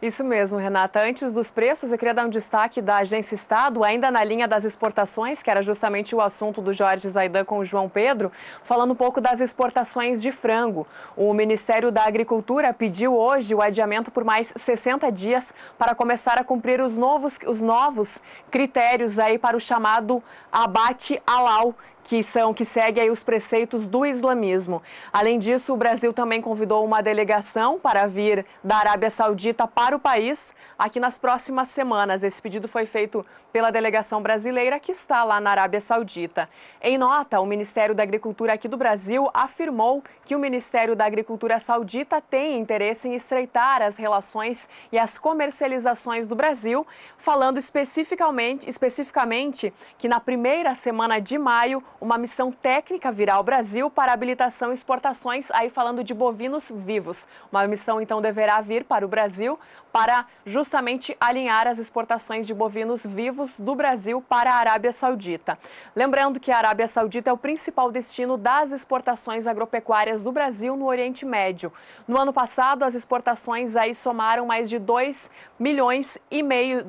K: Isso mesmo, Renata. Antes dos preços, eu queria dar um destaque da Agência Estado, ainda na linha das exportações, que era justamente o assunto do Jorge Zaidan com o João Pedro, falando um pouco das exportações de frango. O Ministério da Agricultura pediu hoje o adiamento por mais 60 dias para começar a cumprir os novos critérios aí para o chamado abate halal, que segue aí os preceitos do islamismo. Além disso, o Brasil também convidou uma delegação para vir da Arábia Saudita para o país aqui nas próximas semanas. Esse pedido foi feito pela delegação brasileira que está lá na Arábia Saudita. Em nota, o Ministério da Agricultura aqui do Brasil afirmou que o Ministério da Agricultura saudita tem interesse em estreitar as relações e as comercializações do Brasil, falando especificamente que na primeira semana de maio, uma missão técnica virá ao Brasil para habilitação e exportações, aí falando de bovinos vivos. Uma missão, então, deverá vir para o Brasil para justamente alinhar as exportações de bovinos vivos do Brasil para a Arábia Saudita. Lembrando que a Arábia Saudita é o principal destino das exportações agropecuárias do Brasil no Oriente Médio. No ano passado, as exportações aí somaram mais de 2 bilhões e meio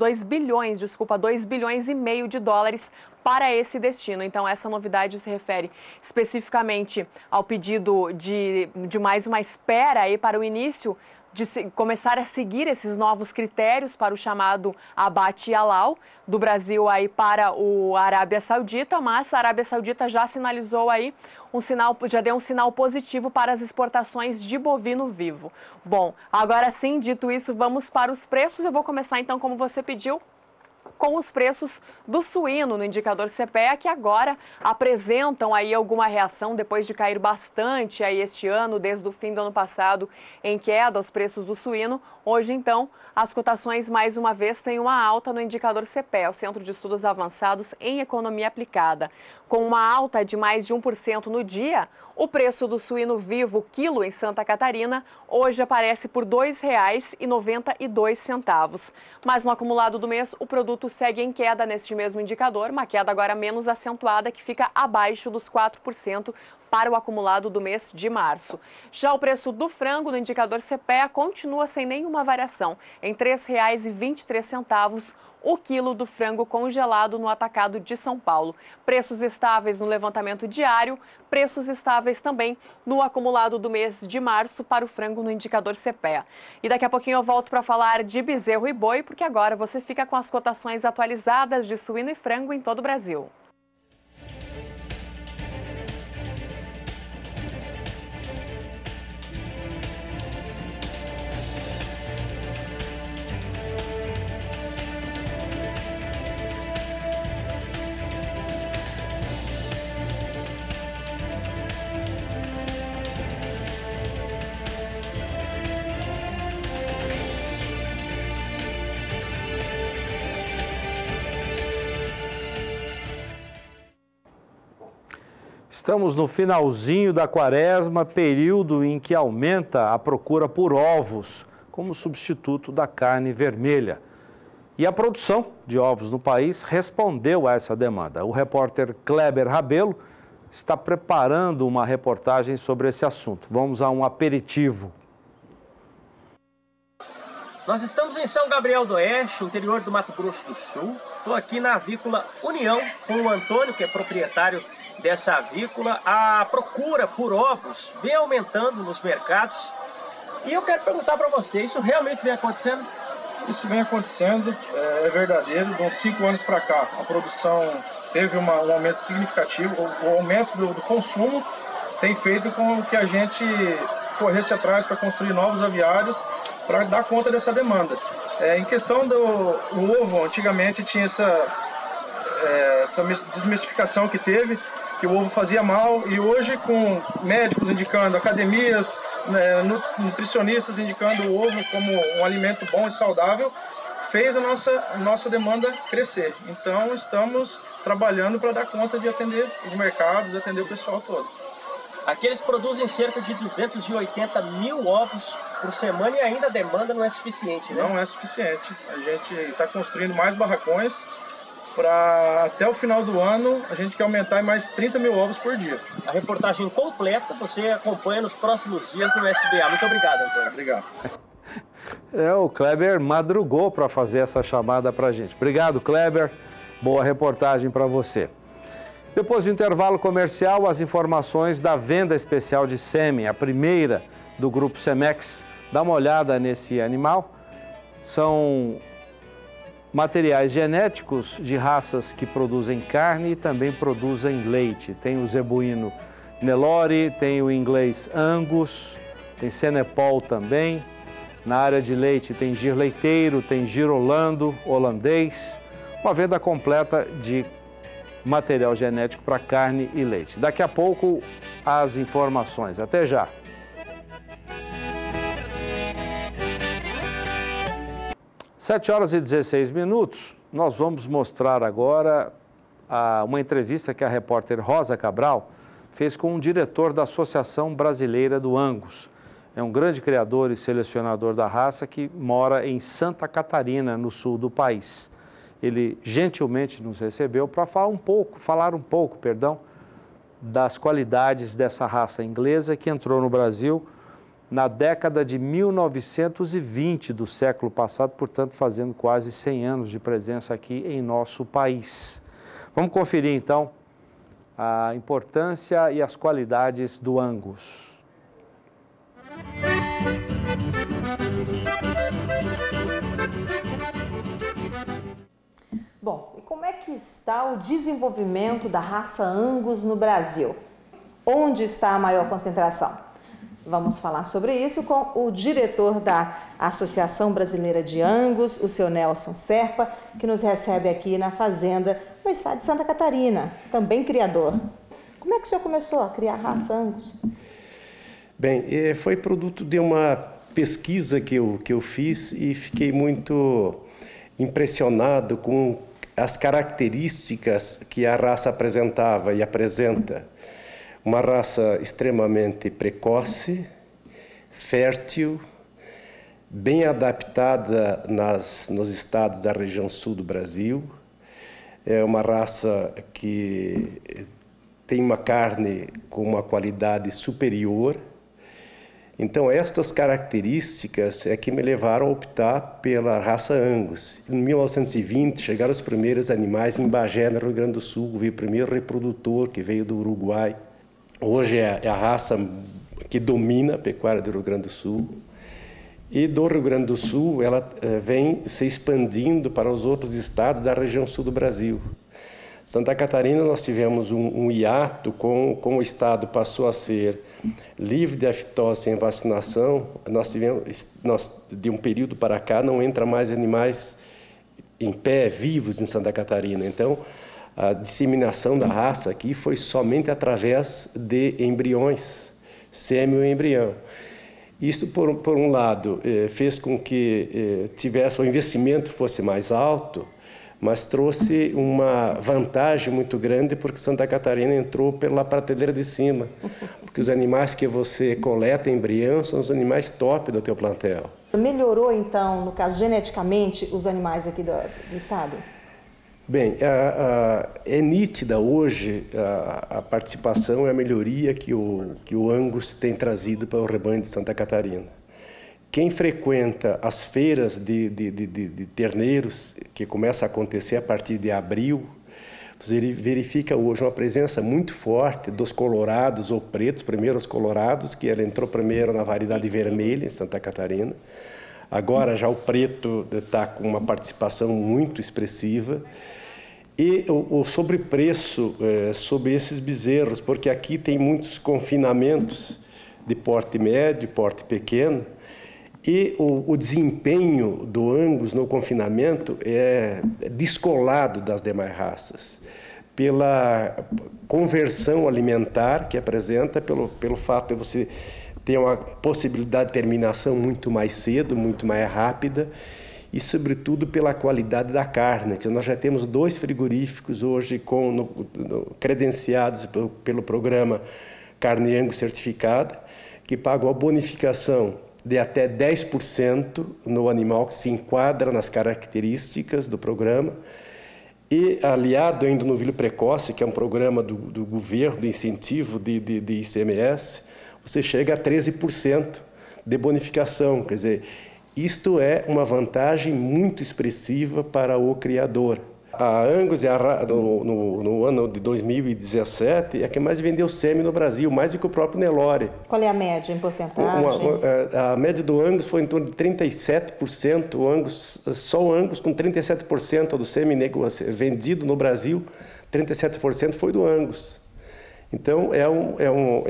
K: de dólares para esse destino. Então, essa novidade se refere especificamente ao pedido de mais uma espera aí para o início de começar a seguir esses novos critérios para o chamado abate halal do Brasil aí para a Arábia Saudita, mas a Arábia Saudita já sinalizou aí já deu um sinal positivo para as exportações de bovino vivo. Bom, agora sim, dito isso, vamos para os preços. Eu vou começar então, como você pediu, com os preços do suíno no indicador CPEA, que agora apresentam aí alguma reação depois de cair bastante aí este ano, desde o fim do ano passado, em queda os preços do suíno. Hoje, então, as cotações mais uma vez têm uma alta no indicador CPEA, o Centro de Estudos Avançados em Economia Aplicada. Com uma alta de mais de 1% no dia, o preço do suíno vivo quilo em Santa Catarina hoje aparece por R$ 2,92. Mas no acumulado do mês, o produto segue em queda neste mesmo indicador, uma queda agora menos acentuada, que fica abaixo dos 4% para o acumulado do mês de março. Já o preço do frango no indicador CPEA continua sem nenhuma variação, em R$ 3,23 o quilo do frango congelado no atacado de São Paulo. Preços estáveis no levantamento diário, preços estáveis também no acumulado do mês de março para o frango no indicador CPEA. E daqui a pouquinho eu volto para falar de bezerro e boi, porque agora você fica com as cotações atualizadas de suíno e frango em todo o Brasil.
D: Estamos no finalzinho da quaresma, período em que aumenta a procura por ovos como substituto da carne vermelha. E a produção de ovos no país respondeu a essa demanda. O repórter Kleber Rabelo está preparando uma reportagem sobre esse assunto. Vamos a um aperitivo.
H: Nós estamos em São Gabriel do Oeste, interior do Mato Grosso do Sul. Estou aqui na avícola União com o Antônio, que é proprietário dessa avícola. A procura por ovos vem aumentando nos mercados. E eu quero perguntar para você, isso realmente vem acontecendo?
V: Isso vem acontecendo, é verdadeiro. De uns 5 anos para cá, a produção teve um aumento significativo. O aumento do consumo tem feito com que a gente corresse atrás para construir novos aviários para dar conta dessa demanda. Em questão do ovo, antigamente tinha essa desmistificação que teve, que o ovo fazia mal, e hoje com médicos indicando, academias, nutricionistas indicando o ovo como um alimento bom e saudável, fez a nossa demanda crescer. Então estamos trabalhando para dar conta de atender os mercados, atender o pessoal todo.
H: Aqui eles produzem cerca de 280 mil ovos por semana e ainda a demanda não é suficiente, né?
V: Não é suficiente. A gente está construindo mais barracões para até o final do ano a gente quer aumentar em mais 30 mil ovos por dia.
H: A reportagem completa você acompanha nos próximos dias no SBA. Muito obrigado, Antônio.
V: Obrigado.
D: O Kleber madrugou para fazer essa chamada para a gente. Obrigado, Kleber. Boa reportagem para você. Depois do intervalo comercial, as informações da venda especial de sêmen, a primeira do Grupo Cemex. Dá uma olhada nesse animal. São materiais genéticos de raças que produzem carne e também produzem leite. Tem o zebuíno Nelore, tem o inglês Angus, tem Senepol também. Na área de leite tem gir leiteiro, tem gir holandês. Uma venda completa de material genético para carne e leite. Daqui a pouco, as informações. Até já! Sete horas e 16 minutos. Nós vamos mostrar agora uma entrevista que a repórter Rosa Cabral fez com o diretor da Associação Brasileira do Angus. É um grande criador e selecionador da raça que mora em Santa Catarina, no sul do país. Ele gentilmente nos recebeu para falar um pouco, das qualidades dessa raça inglesa que entrou no Brasil na década de 1920 do século passado, portanto, fazendo quase 100 anos de presença aqui em nosso país. Vamos conferir, então, a importância e as qualidades do Angus.
E: Bom, e como é que está o desenvolvimento da raça Angus no Brasil? Onde está a maior concentração? Vamos falar sobre isso com o diretor da Associação Brasileira de Angus, o seu Nelson Serpa, que nos recebe aqui na fazenda no estado de Santa Catarina, também criador. Como é que o senhor começou a criar a raça Angus?
W: Bem, foi produto de uma pesquisa que eu fiz e fiquei muito impressionado com as características que a raça apresentava e apresenta. Uma raça extremamente precoce, fértil, bem adaptada nos estados da região sul do Brasil. É uma raça que tem uma carne com uma qualidade superior. Então, estas características é que me levaram a optar pela raça Angus. Em 1920, chegaram os primeiros animais em Bagé, no Rio Grande do Sul. Veio o primeiro reprodutor, que veio do Uruguai. Hoje é a raça que domina a pecuária do Rio Grande do Sul. E do Rio Grande do Sul, ela vem se expandindo para os outros estados da região sul do Brasil. Santa Catarina, nós tivemos um hiato com o estado passou a ser livre de aftose sem vacinação. De um período para cá, não entra mais animais em pé, vivos em Santa Catarina. Então, a disseminação da raça aqui foi somente através de embriões, sêmen e embrião. Isto, por um lado, fez com que o investimento fosse mais alto, mas trouxe uma vantagem muito grande porque Santa Catarina entrou pela prateleira de cima, porque os animais que você coleta embrião são os animais top do teu plantel.
E: Melhorou, então, no caso, geneticamente, os animais aqui do estado?
W: Bem, é nítida hoje a participação e a melhoria que o Angus tem trazido para o rebanho de Santa Catarina. Quem frequenta as feiras de terneiros, que começa a acontecer a partir de abril, você verifica hoje uma presença muito forte dos colorados ou pretos, primeiro os colorados, que ele entrou primeiro na variedade vermelha em Santa Catarina. Agora já o preto está com uma participação muito expressiva. E o sobrepreço sobre esses bezerros, porque aqui tem muitos confinamentos de porte médio, porte pequeno, e o desempenho do Angus no confinamento é descolado das demais raças, pela conversão alimentar que apresenta, pelo fato de você ter uma possibilidade de terminação muito mais cedo, muito mais rápida, e sobretudo pela qualidade da carne. Nós já temos 2 frigoríficos hoje credenciados pelo programa Carne Angus Certificada, que pagam a bonificação de até 10% no animal que se enquadra nas características do programa, e aliado ainda no novilho precoce, que é um programa do governo, de incentivo de ICMS, você chega a 13% de bonificação. Quer dizer, isto é uma vantagem muito expressiva para o criador. A Angus, no ano de 2017, é a que mais vendeu sêmen no Brasil, mais do que o próprio Nelore.
E: Qual é a média em porcentagem?
W: A média do Angus foi em torno de 37%, só o Angus com 37% do sêmen vendido no Brasil, 37% foi do Angus. Então, é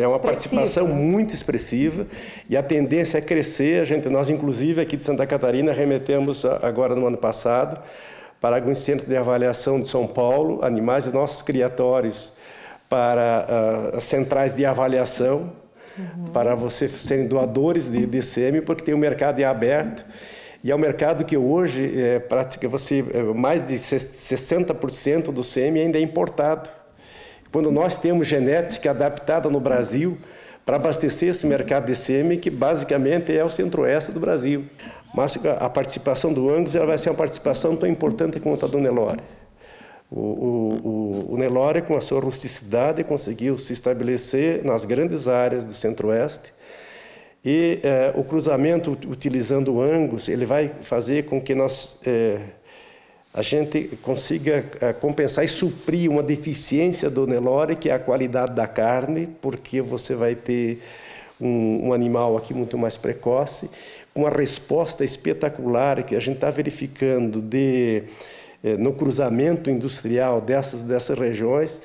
W: uma participação muito expressiva e a tendência é crescer. Nós, inclusive, aqui de Santa Catarina, remetemos agora no ano passado para alguns centros de avaliação de São Paulo, animais de nossos criatórios para as centrais de avaliação, para vocês serem doadores de sêmen, porque tem um mercado aberto. E é um mercado que hoje, mais de 60% do sêmen ainda é importado. Quando nós temos genética adaptada no Brasil para abastecer esse mercado de sêmen, que basicamente é o centro-oeste do Brasil. Mas a participação do Angus vai ser uma participação tão importante quanto a do Nelore. O Nelore, com a sua rusticidade, conseguiu se estabelecer nas grandes áreas do centro-oeste, e o cruzamento utilizando o Angus, ele vai fazer com que a gente consiga compensar e suprir uma deficiência do Nelore, que é a qualidade da carne, porque você vai ter um animal aqui muito mais precoce, com uma resposta espetacular que a gente está verificando no cruzamento industrial dessas regiões,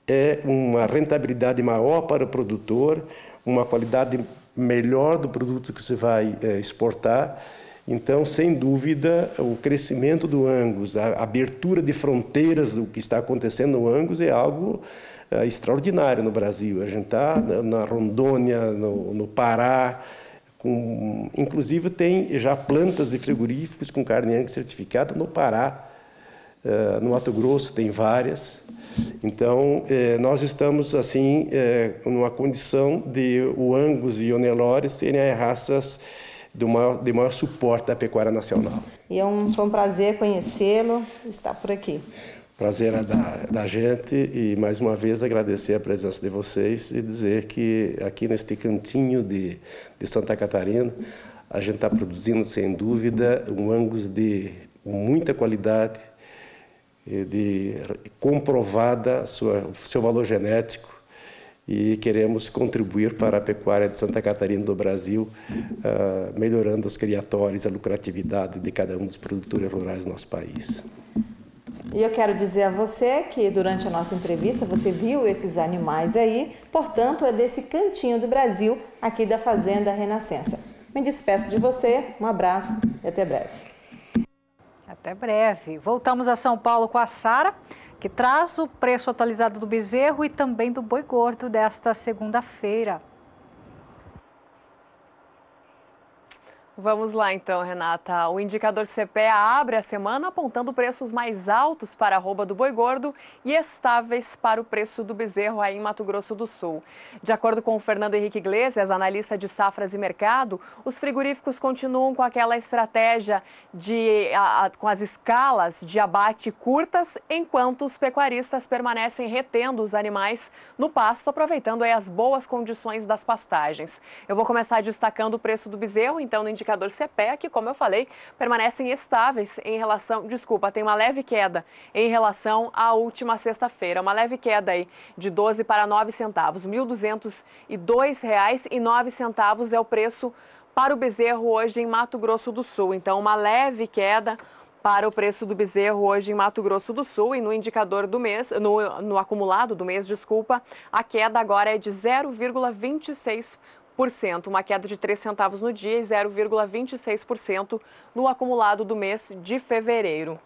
W: é uma rentabilidade maior para o produtor, uma qualidade melhor do produto que você vai exportar. Então, sem dúvida, o crescimento do Angus, a abertura de fronteiras do que está acontecendo no Angus é algo extraordinário no Brasil. A gente está na Rondônia, no Pará, inclusive tem já plantas de frigoríficos com carne Angus certificada no Pará, no Mato Grosso tem várias. Então, nós estamos assim numa condição de o Angus e o Nelore serem raças de maior suporte da pecuária nacional.
E: E foi um prazer conhecê-lo, estar por aqui.
W: Prazer é da gente e, mais uma vez, agradecer a presença de vocês e dizer que aqui neste cantinho de Santa Catarina, a gente está produzindo, sem dúvida, um Angus de muita qualidade, de comprovada seu valor genético, e queremos contribuir para a pecuária de Santa Catarina do Brasil, melhorando os criatórios e a lucratividade de cada um dos produtores rurais do nosso país.
E: E eu quero dizer a você que durante a nossa entrevista você viu esses animais aí, portanto é desse cantinho do Brasil, aqui da Fazenda Renascença. Me despeço de você, um abraço e até breve.
A: Até breve. Voltamos a São Paulo com a Sara, que traz o preço atualizado do bezerro e também do boi gordo desta segunda-feira.
K: Vamos lá então, Renata. O indicador CPEA abre a semana apontando preços mais altos para a arroba do boi gordo e estáveis para o preço do bezerro aí em Mato Grosso do Sul. De acordo com o Fernando Henrique Iglesias, analista de safras e mercado, os frigoríficos continuam com aquela estratégia com as escalas de abate curtas, enquanto os pecuaristas permanecem retendo os animais no pasto, aproveitando aí as boas condições das pastagens. Eu vou começar destacando o preço do bezerro, então no indicador CPEA, que, como eu falei, permanecem estáveis em relação, tem uma leve queda em relação à última sexta-feira, uma leve queda aí de 12 para 9 centavos, R$ 1.202,09 é o preço para o bezerro hoje em Mato Grosso do Sul. Então, uma leve queda para o preço do bezerro hoje em Mato Grosso do Sul, e no indicador do mês, no acumulado do mês, a queda agora é de 0,26%. Uma queda de 3 centavos no dia e 0,26% no acumulado do mês de fevereiro.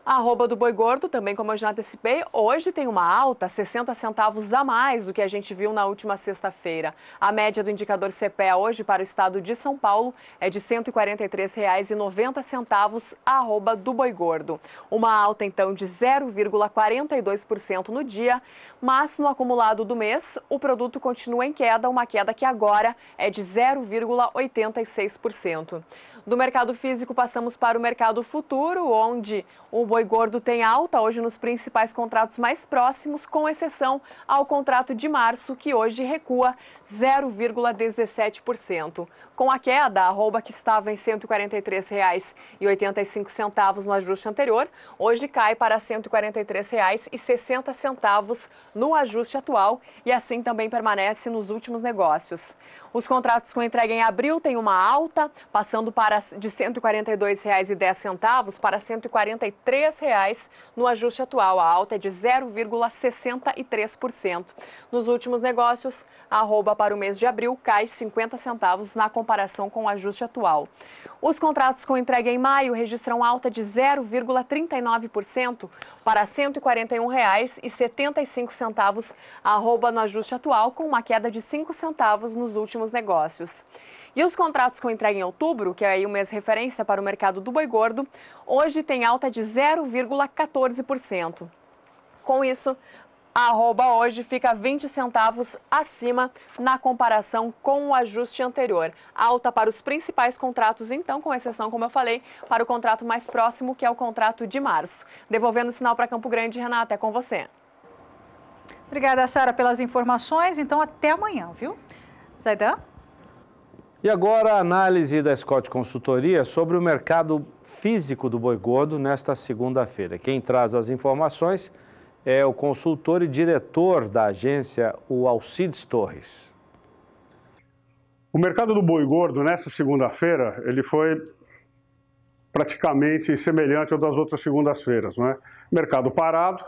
K: A arroba do boi gordo, também como eu já antecipei, hoje tem uma alta, 60 centavos a mais do que a gente viu na última sexta-feira. A média do indicador CPEA hoje para o estado de São Paulo é de R$ 143,90 a arroba do boi gordo. Uma alta, então, de 0,42% no dia, mas no acumulado do mês, o produto continua em queda, uma queda que agora é de 0,86%. Do mercado físico, passamos para o mercado futuro, onde o boi gordo tem alta hoje nos principais contratos mais próximos, com exceção ao contrato de março, que hoje recua 0,17%. Com a queda, a arroba que estava em R$ 143,85 no ajuste anterior, hoje cai para R$ 143,60 no ajuste atual e assim também permanece nos últimos negócios. Os contratos com entrega em abril têm uma alta, passando de R$ 142,10 para R$ 143,00 no ajuste atual. A alta é de 0,63%. Nos últimos negócios, a arroba para o mês de abril cai 50 centavos na comparação com o ajuste atual. Os contratos com entrega em maio registram alta de 0,39% para R$ 141,75 a arroba no ajuste atual, com uma queda de 5 centavos nos últimos negócios. E os contratos com entrega em outubro, que é aí o mês referência para o mercado do boi gordo, hoje tem alta de 0,14%. Com isso, a arroba hoje fica 20 centavos acima na comparação com o ajuste anterior. Alta para os principais contratos, então, com exceção, como eu falei, para o contrato mais próximo, que é o contrato de março. Devolvendo o sinal para Campo Grande, Renata, é com você.
A: Obrigada, Sara, pelas informações. Então, até amanhã, viu? Zaidan?
D: E agora a análise da Scott Consultoria sobre o mercado físico do boi gordo nesta segunda-feira. Quem traz as informações é o consultor e diretor da agência, o Alcides Torres.
G: O mercado do boi gordo nessa segunda-feira, ele foi praticamente semelhante ao das outras segundas-feiras, não é? Mercado parado,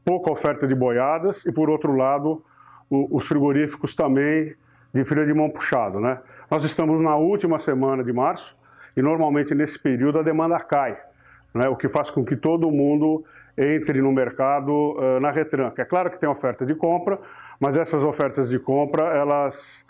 G: pouca oferta de boiadas e, por outro lado, os frigoríficos também de freio de mão puxado, né? Nós estamos na última semana de março e normalmente nesse período a demanda cai, né? O que faz com que todo mundo entre no mercado na retranca. É claro que tem oferta de compra, mas essas ofertas de compra, elas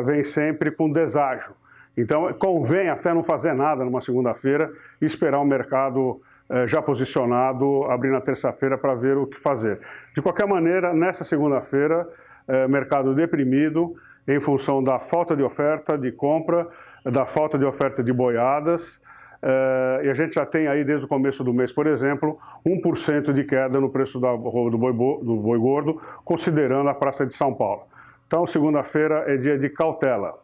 G: vêm sempre com deságio. Então, convém até não fazer nada numa segunda-feira e esperar o mercado já posicionado, abrir na terça-feira para ver o que fazer. De qualquer maneira, nessa segunda-feira, mercado deprimido em função da falta de oferta de compra, da falta de oferta de boiadas, e a gente já tem aí desde o começo do mês, por exemplo, 1% de queda no preço do boi gordo, considerando a Praça de São Paulo. Então, segunda-feira é dia de cautela.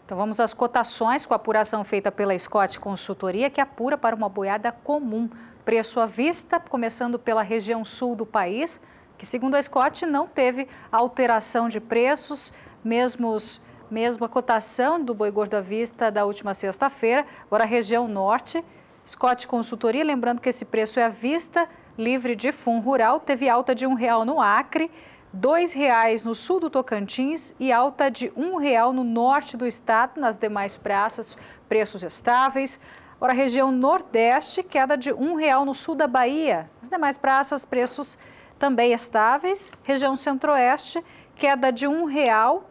A: Então vamos às cotações com a apuração feita pela Scott Consultoria, que apura para uma boiada comum. Preço à vista, começando pela região sul do país, que segundo a Scott não teve alteração de preços, mesma cotação do boi gordo à vista da última sexta-feira. Agora a região norte, Scott Consultoria, lembrando que esse preço é à vista, livre de FUN rural, teve alta de R$1 no Acre, R$2 no sul do Tocantins e alta de R$1 no norte do estado. Nas demais praças, preços estáveis. Agora a região nordeste, queda de R$1 no sul da Bahia. Nas demais praças, preços também estáveis. Região centro-oeste, queda de R$1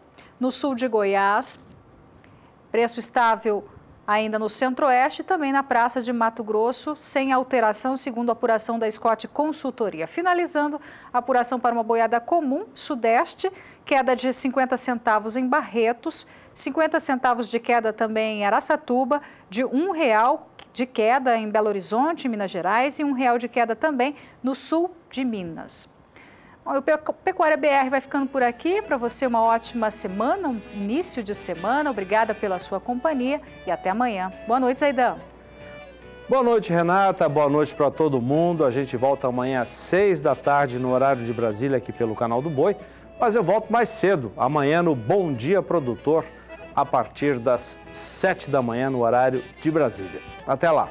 A: no sul de Goiás, Preço estável ainda no Centro-Oeste e também na Praça de Mato Grosso, sem alteração, segundo a apuração da Scott Consultoria. Finalizando, a apuração para uma boiada comum, Sudeste, queda de 50 centavos em Barretos, 50 centavos de queda também em Araçatuba, de R$1 de queda em Belo Horizonte, Minas Gerais, e R$1 de queda também no sul de Minas. Bom, o Pecuária BR vai ficando por aqui. Para você, uma ótima semana, um início de semana. Obrigada pela sua companhia e até amanhã. Boa noite, Zaidan.
D: Boa noite, Renata. Boa noite para todo mundo. A gente volta amanhã às 6 da tarde no horário de Brasília, aqui pelo Canal do Boi. Mas eu volto mais cedo, amanhã no Bom Dia Produtor, a partir das 7 da manhã no horário de Brasília. Até lá.